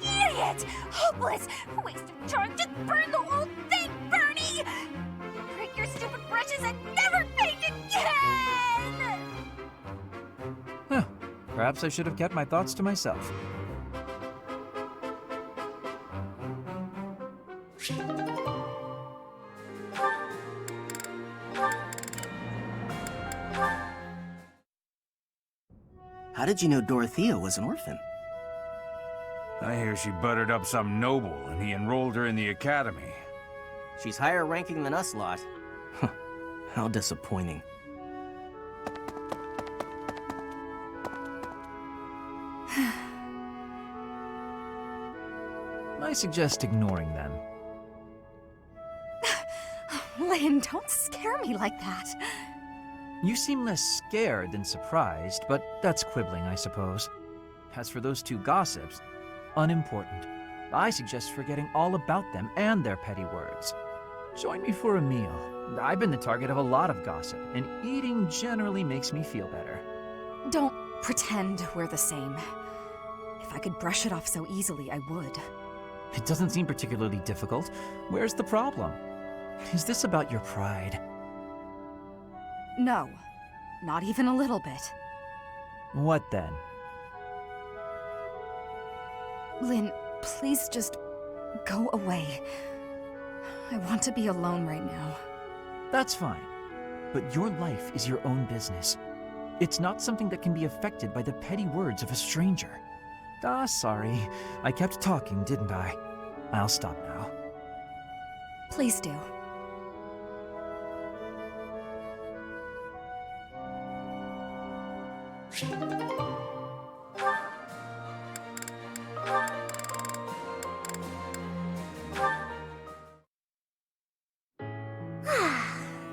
Idiot! Hopeless! Waste of time! Just burn the whole thing, Bernie! Break your stupid brushes and never paint again! Huh. Perhaps I should have kept my thoughts to myself. How did you know Dorothea was an orphan? I hear she buttered up some noble and he enrolled her in the academy. She's higher ranking than us lot. Huh. How disappointing. I suggest ignoring them. Lynn, don't scare me like that. You seem less scared than surprised, but that's quibbling, I suppose. As for those two gossips, unimportant. I suggest forgetting all about them and their petty words. Join me for a meal. I've been the target of a lot of gossip, and eating generally makes me feel better. Don't pretend we're the same. If I could brush it off so easily, I would. It doesn't seem particularly difficult. Where's the problem? Is this about your pride? No, not even a little bit. What then? Lynn, please just go away. I want to be alone right now. That's fine. But your life is your own business. It's not something that can be affected by the petty words of a stranger. Ah, sorry. I kept talking, didn't I? I'll stop now. Please do.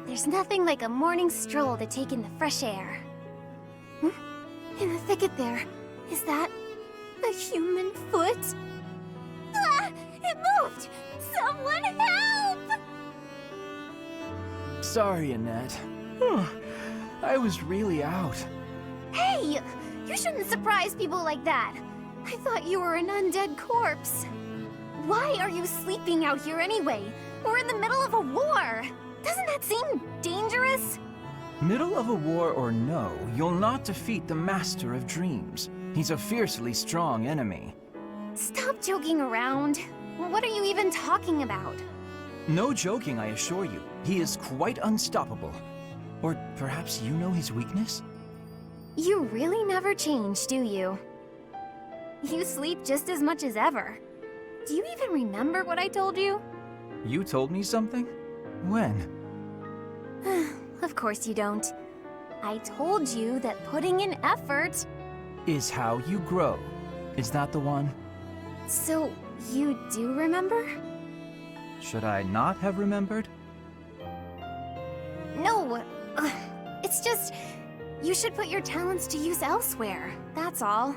There's nothing like a morning stroll to take in the fresh air. Hmm? In the thicket there, is that a human foot? Ah! It moved! Someone help! Sorry, Annette. I was really out. Hey! You shouldn't surprise people like that. I thought you were an undead corpse. Why are you sleeping out here anyway? We're in the middle of a war. Doesn't that seem dangerous? Middle of a war or no, you'll not defeat the Master of Dreams. He's a fiercely strong enemy. Stop joking around. What are you even talking about? No joking, I assure you. He is quite unstoppable. Or perhaps you know his weakness? You really never change, do you? You sleep just as much as ever. Do you even remember what I told you? You told me something? When? Of course you don't. I told you that putting in effort Is how you grow. Is that the one? So, you do remember? Should I not have remembered? No, it's just, you should put your talents to use elsewhere, that's all.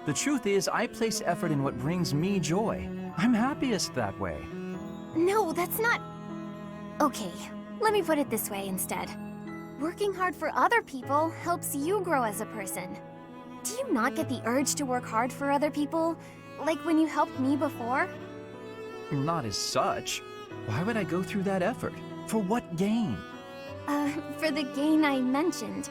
The truth is, I place effort in what brings me joy. I'm happiest that way. No, that's not... Okay, let me put it this way instead. Working hard for other people helps you grow as a person. Do you not get the urge to work hard for other people? Like when you helped me before? Not as such. Why would I go through that effort? For what gain? For the gain I mentioned.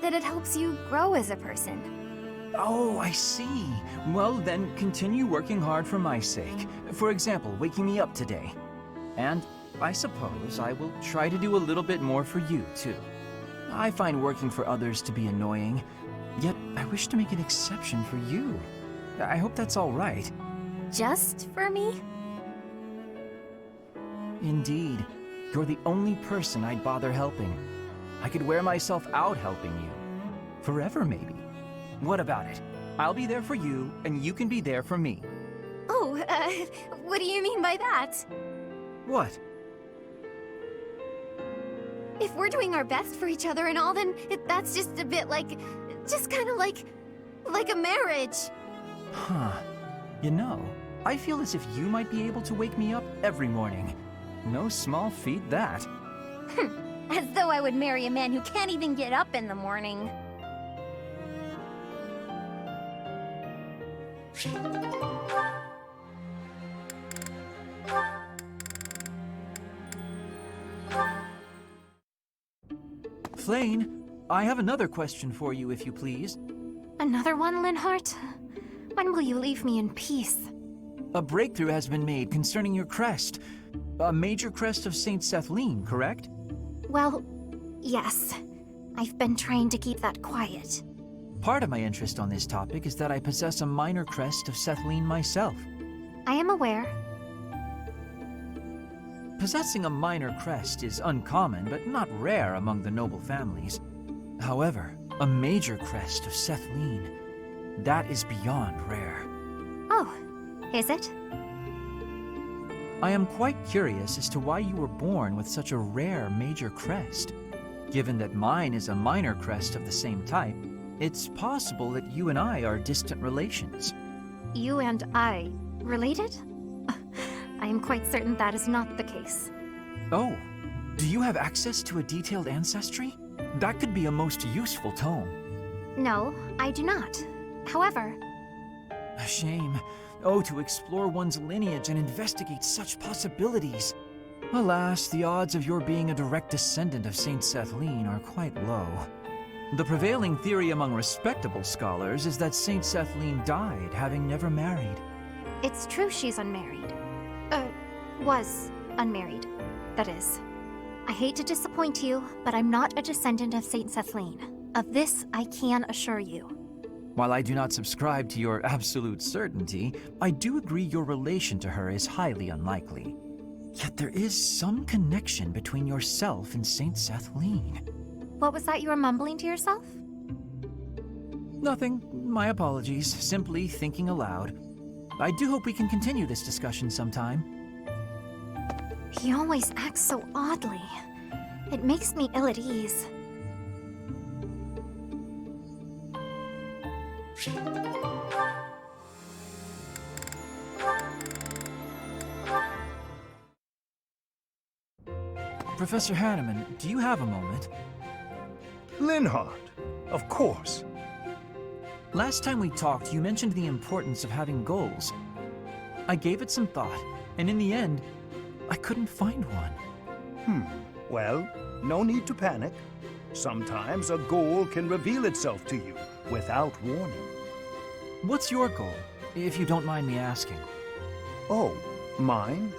That it helps you grow as a person. Oh, I see. Well, then continue working hard for my sake. For example, waking me up today. And I suppose I will try to do a little bit more for you, too. I find working for others to be annoying, yet I wish to make an exception for you. I hope that's all right. Just for me? Indeed. You're the only person I'd bother helping. I could wear myself out helping you. Forever, maybe. What about it? I'll be there for you, and you can be there for me. Oh, what do you mean by that? What? If we're doing our best for each other and all, then that's just a bit like... Just kind of like a marriage. Huh. You know, I feel as if you might be able to wake me up every morning. No small feat, that. As though I would marry a man who can't even get up in the morning. Flane, I have another question for you, if you please. Another one, Linhart? When will you leave me in peace? A breakthrough has been made concerning your crest. A major crest of Saint Sethline, correct? Well, yes. I've been trying to keep that quiet. Part of my interest on this topic is that I possess a minor crest of Sethline myself. I am aware. Possessing a minor crest is uncommon, but not rare among the noble families. However, a major crest of Sethline, that is beyond rare. Oh, is it? I am quite curious as to why you were born with such a rare major crest. Given that mine is a minor crest of the same type, it's possible that you and I are distant relations. You and I related? I am quite certain that is not the case. Oh, do you have access to a detailed ancestry? That could be a most useful tome. No, I do not. However... A shame. Oh, to explore one's lineage and investigate such possibilities. Alas, the odds of your being a direct descendant of Saint Sethline are quite low. The prevailing theory among respectable scholars is that Saint Sethline died, having never married. It's true she's unmarried. Was unmarried, that is. I hate to disappoint you, but I'm not a descendant of Saint Sethline. Of this, I can assure you. While I do not subscribe to your absolute certainty, I do agree your relation to her is highly unlikely. Yet there is some connection between yourself and Saint Sethline. What was that you were mumbling to yourself? Nothing. My apologies. Simply thinking aloud. I do hope we can continue this discussion sometime. He always acts so oddly. It makes me ill at ease. Professor Hanneman, do you have a moment? Linhart, of course. Last time we talked, you mentioned the importance of having goals. I gave it some thought, and in the end, I couldn't find one. Well, no need to panic. Sometimes a goal can reveal itself to you without warning. What's your goal, if you don't mind me asking? Oh, mine?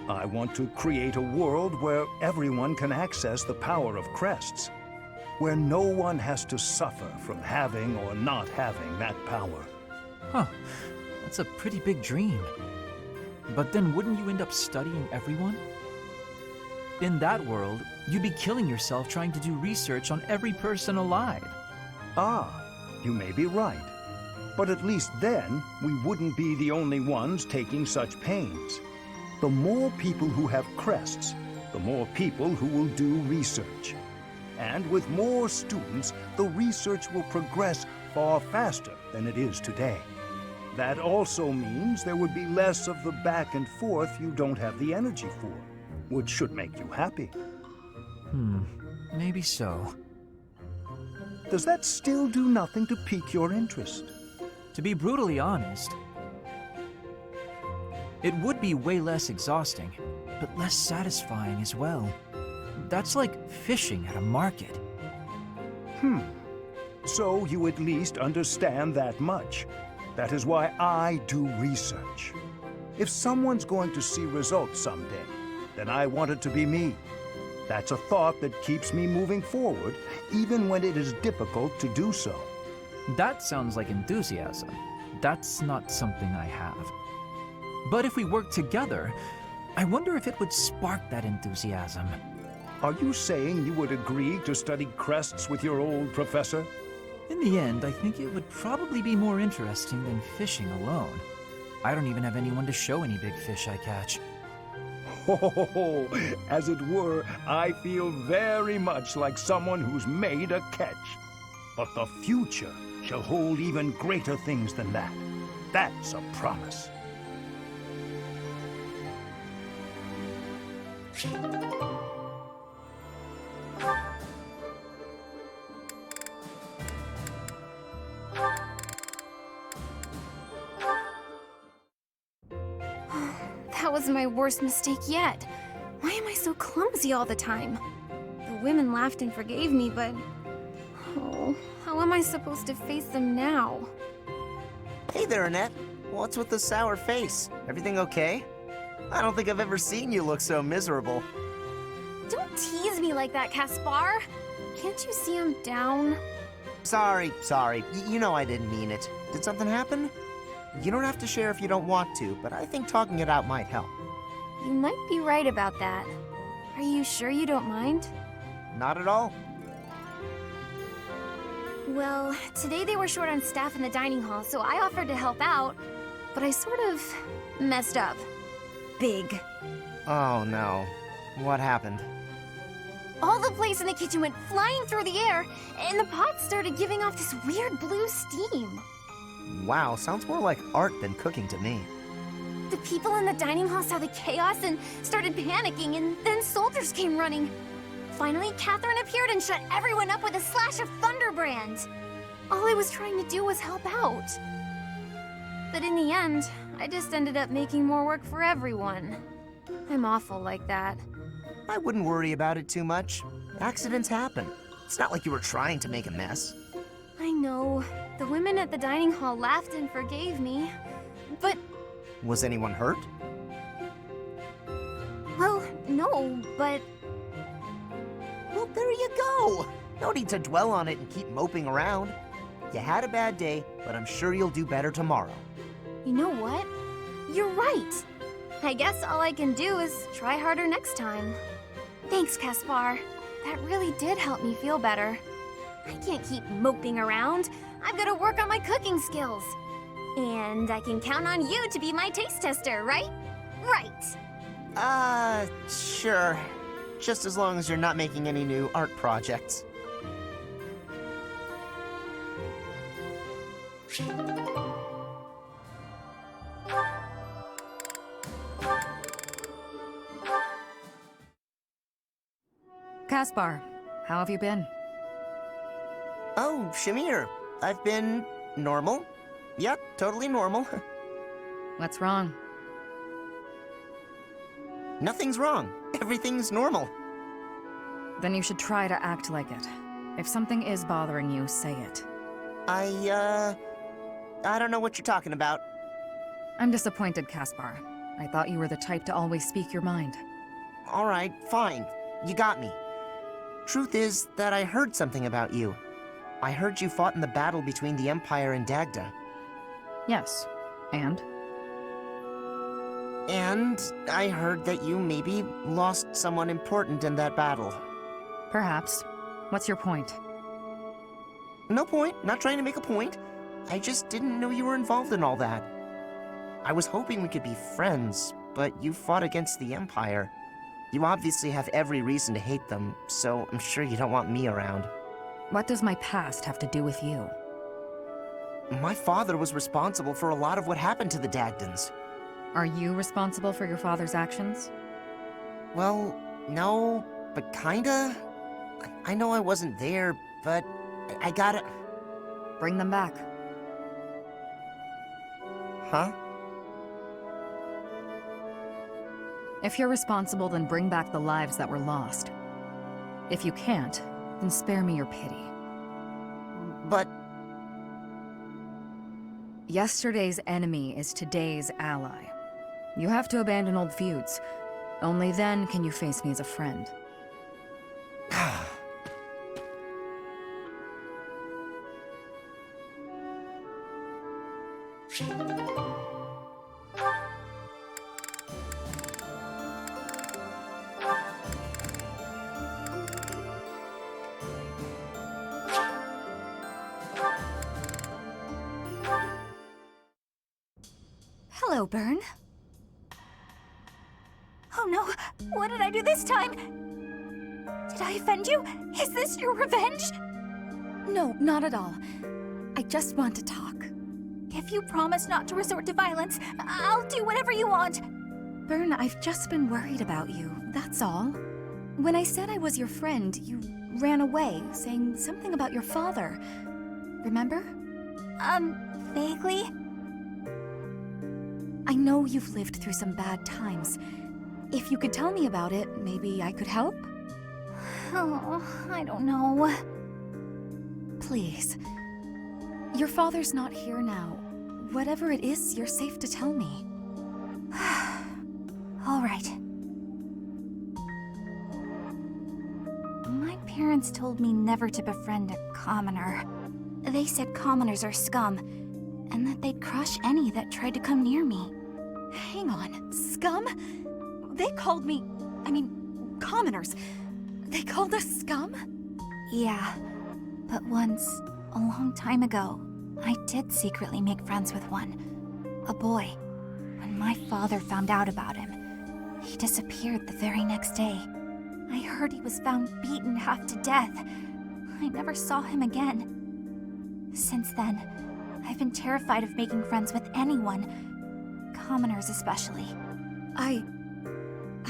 I want to create a world where everyone can access the power of crests, where no one has to suffer from having or not having that power. Huh, that's a pretty big dream. But then wouldn't you end up studying everyone? In that world, you'd be killing yourself trying to do research on every person alive. Ah, you may be right. But at least then, we wouldn't be the only ones taking such pains. The more people who have crests, the more people who will do research. And with more students, the research will progress far faster than it is today. That also means there would be less of the back and forth you don't have the energy for, which should make you happy. Maybe so. Does that still do nothing to pique your interest? To be brutally honest, it would be way less exhausting, but less satisfying as well. That's like fishing at a market. So you at least understand that much. That is why I do research. If someone's going to see results someday, then I want it to be me. That's a thought that keeps me moving forward, even when it is difficult to do so. That sounds like enthusiasm. That's not something I have. But if we work together, I wonder if it would spark that enthusiasm. Are you saying you would agree to study crests with your old professor? In the end, I think it would probably be more interesting than fishing alone. I don't even have anyone to show any big fish I catch. Oh, as it were, I feel very much like someone who's made a catch. But the future shall hold even greater things than that. That's a promise. That was my worst mistake yet. Why am I so clumsy all the time? The women laughed and forgave me, but... Oh, how am I supposed to face them now? Hey there, Annette. What's with the sour face? Everything okay? I don't think I've ever seen you look so miserable. Don't tease me like that, Caspar. Can't you see I'm down? Sorry. You know I didn't mean it. Did something happen? You don't have to share if you don't want to, but I think talking it out might help. You might be right about that. Are you sure you don't mind? Not at all. Well, today they were short on staff in the dining hall, so I offered to help out, but I sort of messed up. Big. Oh no. What happened? All the plates in the kitchen went flying through the air, and the pots started giving off this weird blue steam. Wow, sounds more like art than cooking to me. The people in the dining hall saw the chaos and started panicking, and then soldiers came running. Finally, Catherine appeared and shut everyone up with a slash of Thunderbrand. All I was trying to do was help out. But in the end, I just ended up making more work for everyone. I'm awful like that. I wouldn't worry about it too much. Accidents happen. It's not like you were trying to make a mess. I know. The women at the dining hall laughed and forgave me. But... Was anyone hurt? Well, no, but... Well, there you go. No need to dwell on it and keep moping around. You had a bad day, but I'm sure you'll do better tomorrow. You know what? You're right. I guess all I can do is try harder next time. Thanks, Caspar. That really did help me feel better. I can't keep moping around. I've got to work on my cooking skills. And I can count on you to be my taste tester, right? Right. Sure. Just as long as you're not making any new art projects. Caspar, how have you been? Oh, Shamir. I've been normal. Yep, totally normal. What's wrong? Nothing's wrong. Everything's normal. Then you should try to act like it. If something is bothering you, say it. I don't know what you're talking about. I'm disappointed, Caspar. I thought you were the type to always speak your mind. All right, fine. You got me. Truth is that I heard something about you. I heard you fought in the battle between the Empire and Dagda. Yes. And? And I heard that you maybe lost someone important in that battle. Perhaps. What's your point? No point. Not trying to make a point. I just didn't know you were involved in all that. I was hoping we could be friends, but you fought against the Empire. You obviously have every reason to hate them, so I'm sure you don't want me around. What does my past have to do with you? My father was responsible for a lot of what happened to the Dagdans. Are you responsible for your father's actions? Well, no, but kinda. I know I wasn't there, but I gotta... Bring them back. Huh? If you're responsible, then bring back the lives that were lost. If you can't, then spare me your pity. But... Yesterday's enemy is today's ally. You have to abandon old feuds. Only then can you face me as a friend. Hello, Byrne. Oh no, what did I do this time? Did I offend you? Is this your revenge? No, not at all. I just want to talk. If you promise not to resort to violence, I'll do whatever you want. Bern, I've just been worried about you, that's all. When I said I was your friend, you ran away, saying something about your father. Remember? Vaguely? I know you've lived through some bad times. If you could tell me about it, maybe I could help? Oh, I don't know. Please. Your father's not here now. Whatever it is, you're safe to tell me. All right. My parents told me never to befriend a commoner. They said commoners are scum, and that they'd crush any that tried to come near me. Hang on, scum? They called me... commoners. They called us scum? Yeah, but once, a long time ago, I did secretly make friends with one. A boy. When my father found out about him, he disappeared the very next day. I heard he was found beaten half to death. I never saw him again. Since then, I've been terrified of making friends with anyone. Commoners especially. I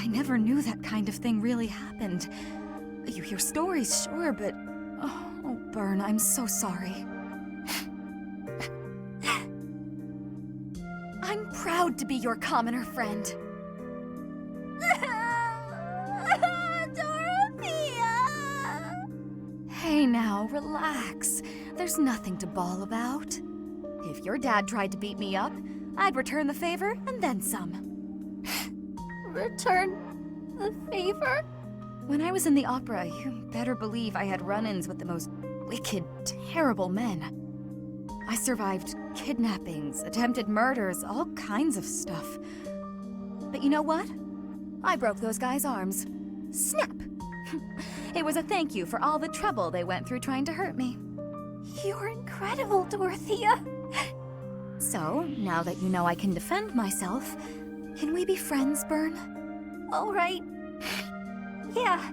never knew that kind of thing really happened. You hear stories, sure, but... Oh, Bern, I'm so sorry. I'm proud to be your commoner friend. Dorothea! Hey now, relax. There's nothing to bawl about. If your dad tried to beat me up, I'd return the favor and then some. Return the favor? When I was in the opera, you better believe I had run-ins with the most wicked, terrible men. I survived kidnappings, attempted murders, all kinds of stuff. But you know what? I broke those guys' arms. Snap! It was a thank you for all the trouble they went through trying to hurt me. You're incredible, Dorothea. So, now that you know I can defend myself, can we be friends, Bern? All right. Yeah.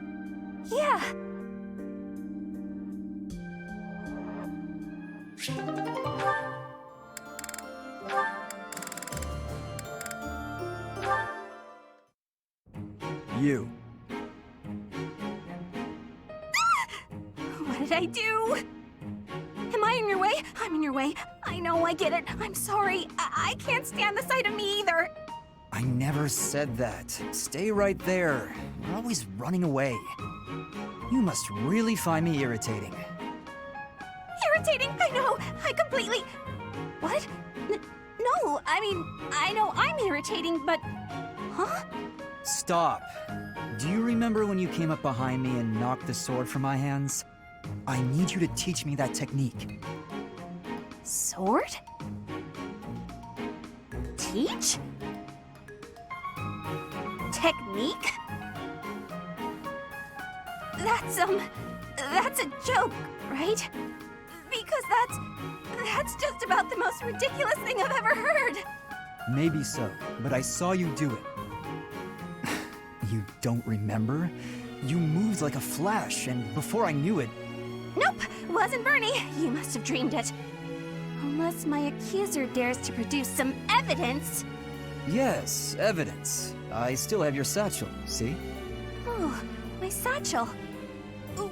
You. What did I do? Am I in your way? I'm in your way. I know, I get it. I'm sorry. I can't stand the sight of me either. I never said that. Stay right there. You're always running away. You must really find me irritating. Irritating? I know. I completely... What? No, I know I'm irritating, but... Huh? Stop. Do you remember when you came up behind me and knocked the sword from my hands? I need you to teach me that technique. Sword? Teach? Technique? That's a joke, right? Because that's just about the most ridiculous thing I've ever heard. Maybe so, but I saw you do it. You don't remember? You moved like a flash, and before I knew it... Nope, wasn't Bernie. You must have dreamed it. Unless my accuser dares to produce some evidence. Yes, evidence. I still have your satchel, see? Oh, my satchel.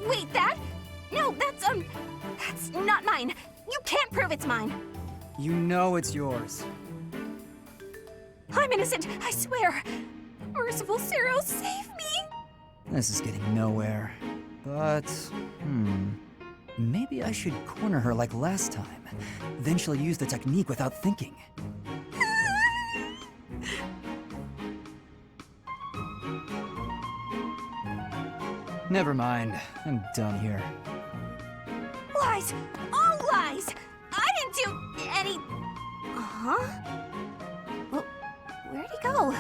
Wait, that? No, that's not mine. You can't prove it's mine. You know it's yours. I'm innocent, I swear. Merciful Zero, save me! This is getting nowhere. But, maybe I should corner her like last time. Then she'll use the technique without thinking. Never mind. I'm done here. Lies! All lies! I didn't do any... Huh? Well, where'd he go?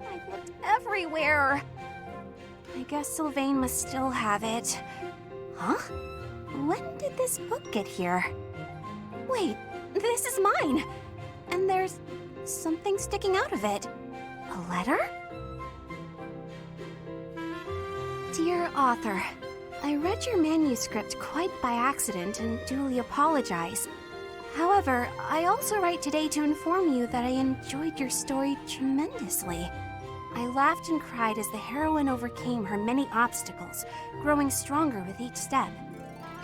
I've looked everywhere. I guess Sylvain must still have it. Huh? When did this book get here? Wait, This is mine. And there's something sticking out of it. A letter? Dear author, I read your manuscript quite by accident and duly apologize. However, I also write today to inform you that I enjoyed your story tremendously. I laughed and cried as the heroine overcame her many obstacles, growing stronger with each step.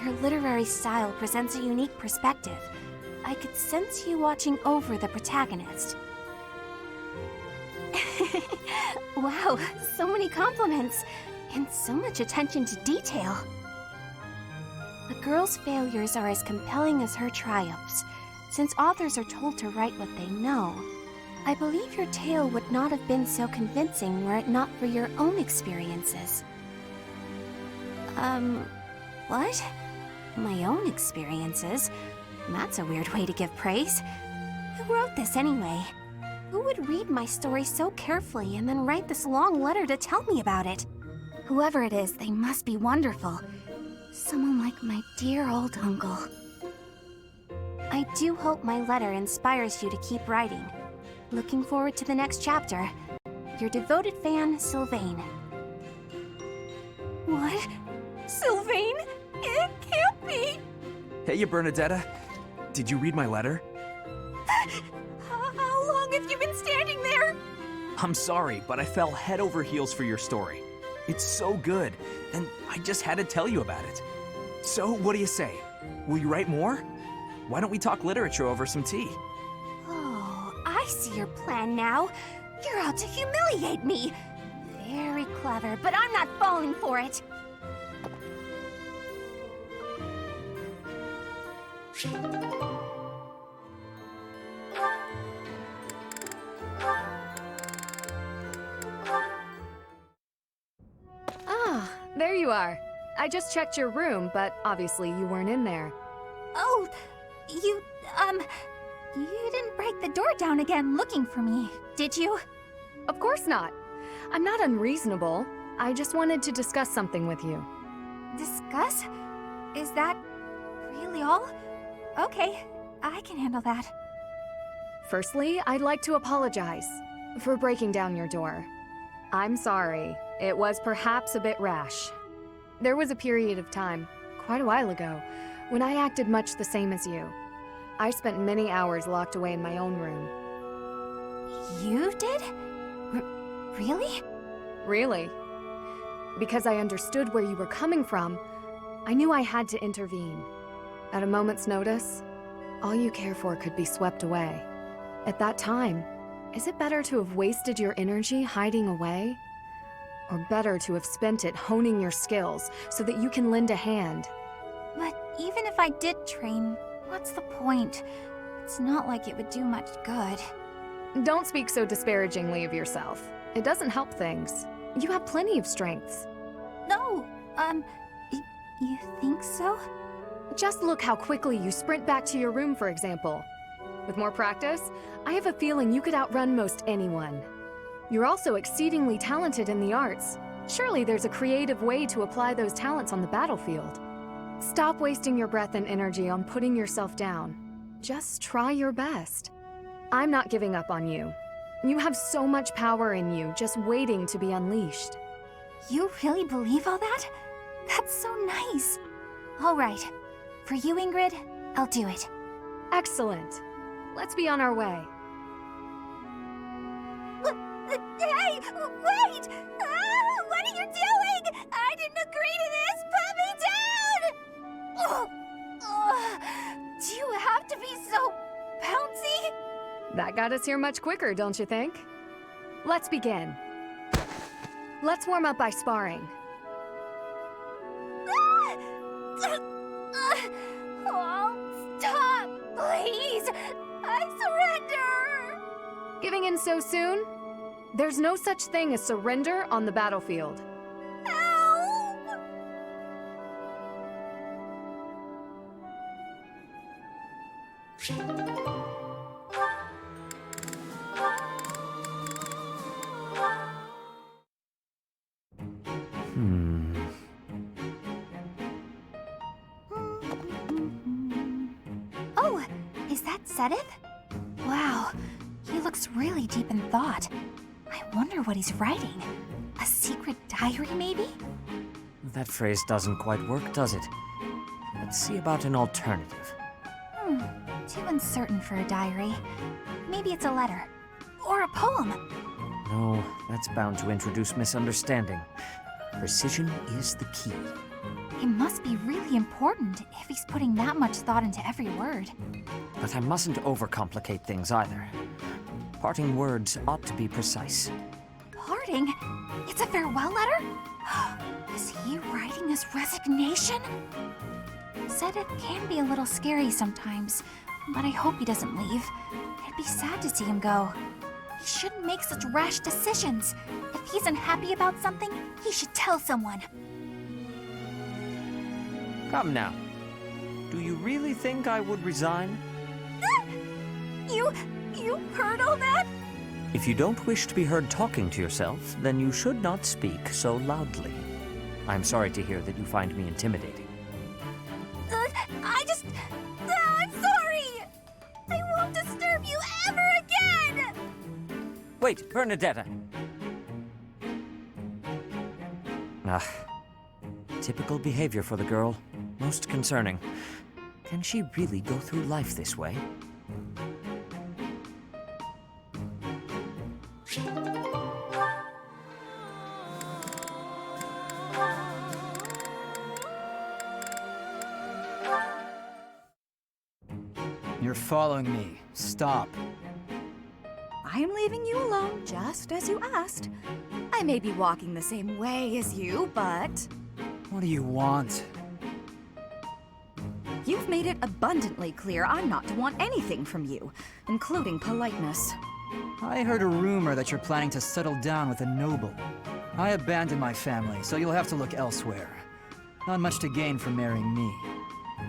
Your literary style presents a unique perspective. I could sense you watching over the protagonist. Wow, so many compliments, and so much attention to detail. A girl's failures are as compelling as her triumphs. Since authors are told to write what they know, I believe your tale would not have been so convincing were it not for your own experiences. What? My own experiences? That's a weird way to give praise. Who wrote this anyway? Who would read my story so carefully and then write this long letter to tell me about it? Whoever it is, they must be wonderful. Someone like my dear old uncle. I do hope my letter inspires you to keep writing. Looking forward to the next chapter. Your devoted fan, Sylvain. What? Sylvain? It can't be! Hey, Bernadetta. Did you read my letter? How long have you been standing there? I'm sorry, but I fell head over heels for your story. It's so good, and I just had to tell you about it. So, what do you say? Will you write more? Why don't we talk literature over some tea? Oh, I see your plan now. You're out to humiliate me. Very clever, but I'm not falling for it. Ah, there you are. I just checked your room, but obviously you weren't in there. Oh, you didn't break the door down again looking for me, did you? Of course not. I'm not unreasonable. I just wanted to discuss something with you. Discuss? Is that really all? Okay, I can handle that. Firstly, I'd like to apologize for breaking down your door. I'm sorry. It was perhaps a bit rash. There was a period of time, quite a while ago, when I acted much the same as you. I spent many hours locked away in my own room. You did? Really? Really. Because I understood where you were coming from, I knew I had to intervene. At a moment's notice, all you care for could be swept away. At that time, is it better to have wasted your energy hiding away? Or better to have spent it honing your skills so that you can lend a hand? But even if I did train, what's the point? It's not like it would do much good. Don't speak so disparagingly of yourself. It doesn't help things. You have plenty of strengths. No, you think so? Just look how quickly you sprint back to your room, for example. With more practice, I have a feeling you could outrun most anyone. You're also exceedingly talented in the arts. Surely there's a creative way to apply those talents on the battlefield. Stop wasting your breath and energy on putting yourself down. Just try your best. I'm not giving up on you. You have so much power in you, just waiting to be unleashed. You really believe all that? That's so nice. All right. For you, Ingrid, I'll do it. Excellent. Let's be on our way. Hey, wait! What are you doing? I didn't agree to this! Put me down! Do you have to be so bouncy? That got us here much quicker, don't you think? Let's begin. Let's warm up by sparring. Oh, stop, please! I surrender! Giving in so soon? There's no such thing as surrender on the battlefield. Help! Oh, is that Sedith? Wow, he looks really deep in thought. I wonder what he's writing. A secret diary, maybe? That phrase doesn't quite work, does it? Let's see about an alternative. Too uncertain for a diary. Maybe it's a letter. Or a poem. No, that's bound to introduce misunderstanding. Precision is the key. It must be really important if he's putting that much thought into every word. But I mustn't overcomplicate things either. Parting words ought to be precise. Parting? It's a farewell letter? Is he writing his resignation? Sedith can be a little scary sometimes, but I hope he doesn't leave. It'd be sad to see him go. He shouldn't make such rash decisions. If he's unhappy about something, he should tell someone. Come now. Do you really think I would resign? You heard all that? If you don't wish to be heard talking to yourself, then you should not speak so loudly. I'm sorry to hear that you find me intimidating. I'm sorry! I won't disturb you ever again! Wait, Bernadetta! Ah, typical behavior for the girl. Most concerning. Can she really go through life this way? You're following me. Stop. I am leaving you alone, just as you asked. I may be walking the same way as you, but... What do you want? You've made it abundantly clear I'm not to want anything from you, including politeness. I heard a rumor that you're planning to settle down with a noble. I abandoned my family, so you'll have to look elsewhere. Not much to gain from marrying me.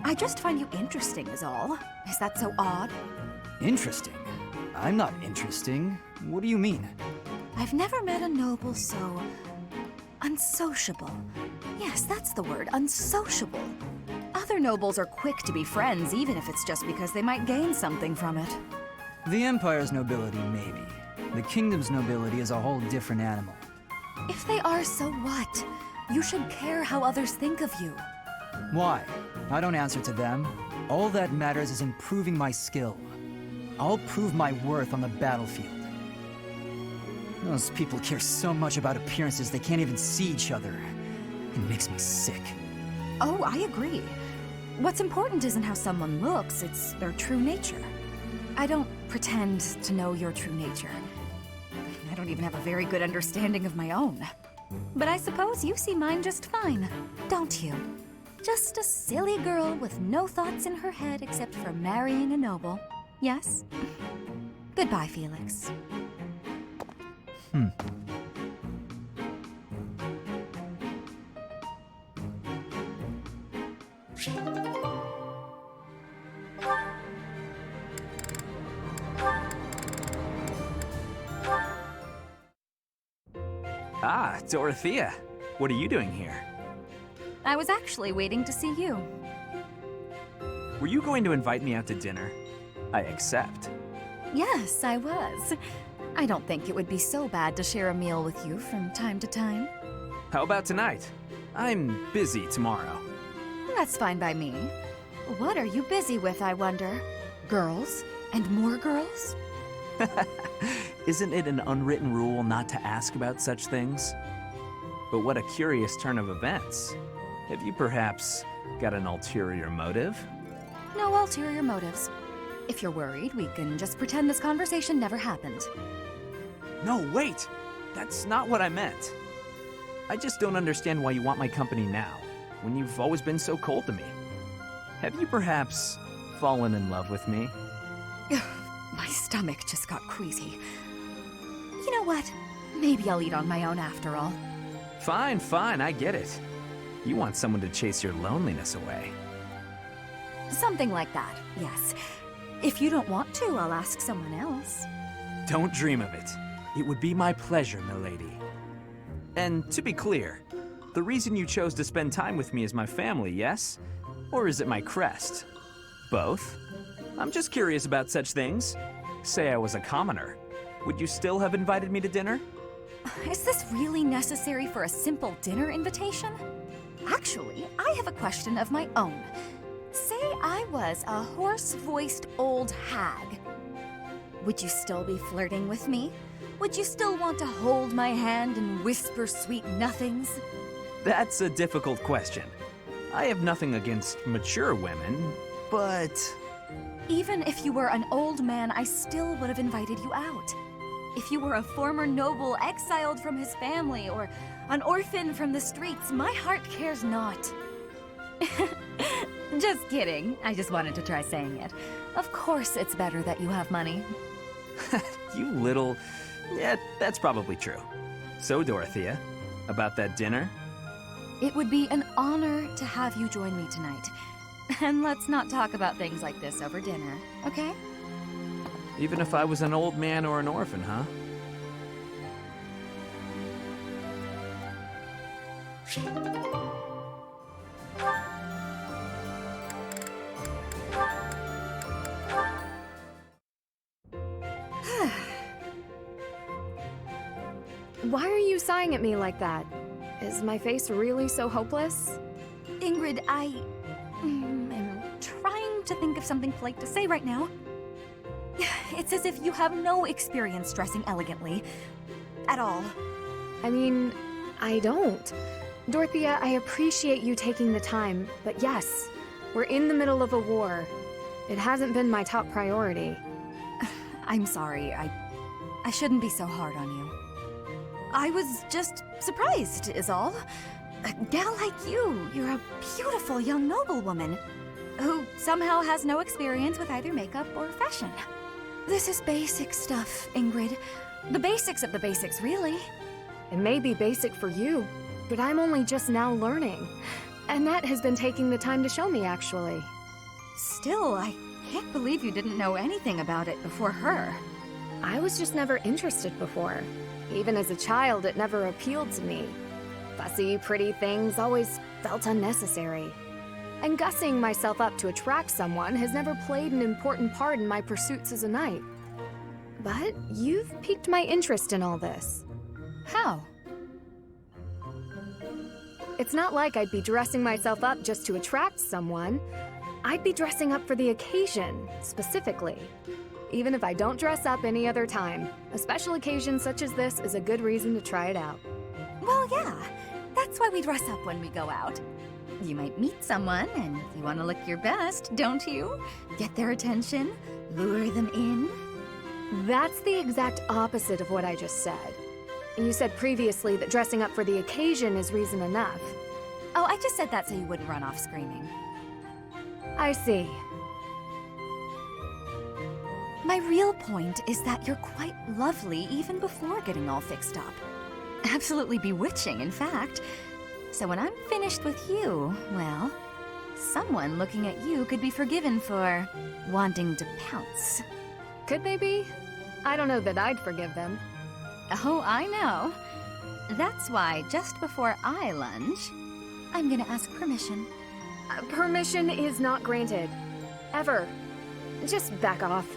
I just find you interesting is all. Is that so odd? Interesting? I'm not interesting. What do you mean? I've never met a noble so... unsociable. Yes, that's the word, unsociable. Other nobles are quick to be friends, even if it's just because they might gain something from it. The Empire's nobility, maybe. The Kingdom's nobility is a whole different animal. If they are, so what? You should care how others think of you. Why? I don't answer to them. All that matters is improving my skill. I'll prove my worth on the battlefield. Those people care so much about appearances they can't even see each other. It makes me sick. Oh, I agree. What's important isn't how someone looks, it's their true nature. I don't pretend to know your true nature. I don't even have a very good understanding of my own. But I suppose you see mine just fine, don't you? Just a silly girl with no thoughts in her head except for marrying a noble. Yes? Goodbye, Felix. Ah, Dorothea. What are you doing here? I was actually waiting to see you. Were you going to invite me out to dinner? I accept. Yes, I was. I don't think it would be so bad to share a meal with you from time to time. How about tonight? I'm busy tomorrow. That's fine by me. What are you busy with, I wonder? Girls? And more girls? Isn't it an unwritten rule not to ask about such things? But what a curious turn of events. Have you perhaps got an ulterior motive? No ulterior motives. If you're worried, we can just pretend this conversation never happened. No, wait! That's not what I meant. I just don't understand why you want my company now, when you've always been so cold to me. Have you perhaps fallen in love with me? My stomach just got queasy. You know what? Maybe I'll eat on my own after all. Fine, fine, I get it. You want someone to chase your loneliness away. Something like that, yes. If you don't want to, I'll ask someone else. Don't dream of it. It would be my pleasure, milady. And to be clear, the reason you chose to spend time with me is my family, yes? Or is it my crest? Both? I'm just curious about such things. Say I was a commoner. Would you still have invited me to dinner? Is this really necessary for a simple dinner invitation? Actually, I have a question of my own. Say I was a hoarse-voiced old hag. Would you still be flirting with me? Would you still want to hold my hand and whisper sweet nothings? That's a difficult question. I have nothing against mature women, but... Even if you were an old man, I still would have invited you out. If you were a former noble exiled from his family, or an orphan from the streets, my heart cares not. Just kidding. I just wanted to try saying it. Of course it's better that you have money. You little... Yeah, that's probably true. So, Dorothea, about that dinner? It would be an honor to have you join me tonight. And let's not talk about things like this over dinner, okay? Even if I was an old man or an orphan, huh? Why are you sighing at me like that? Is my face really so hopeless? Ingrid, I am trying to think of something polite to say right now. It's as if you have no experience dressing elegantly. At all. I mean, I don't. Dorothea, I appreciate you taking the time, but yes, we're in the middle of a war. It hasn't been my top priority. I'm sorry, I shouldn't be so hard on you. I was just surprised, is all. A gal like you're a beautiful young noblewoman who somehow has no experience with either makeup or fashion. This is basic stuff, Ingrid. The basics of the basics, really. It may be basic for you, but I'm only just now learning. And that has been taking the time to show me, actually. Still, I can't believe you didn't know anything about it before her. I was just never interested before. Even as a child, it never appealed to me. Fussy, pretty things always felt unnecessary. And gussing myself up to attract someone has never played an important part in my pursuits as a knight. But you've piqued my interest in all this. How? It's not like I'd be dressing myself up just to attract someone. I'd be dressing up for the occasion, specifically. Even if I don't dress up any other time, a special occasion such as this is a good reason to try it out. Well, yeah. That's why we dress up when we go out. You might meet someone, and you want to look your best, don't you? Get their attention, lure them in. That's the exact opposite of what I just said. You said previously that dressing up for the occasion is reason enough. Oh, I just said that so you wouldn't run off screaming. I see. My real point is that you're quite lovely even before getting all fixed up. Absolutely bewitching, in fact. So when I'm finished with you, well, someone looking at you could be forgiven for wanting to pounce. Could they be? I don't know that I'd forgive them. Oh, I know. That's why just before I lunge, I'm gonna ask permission. Permission is not granted. Ever. Just back off.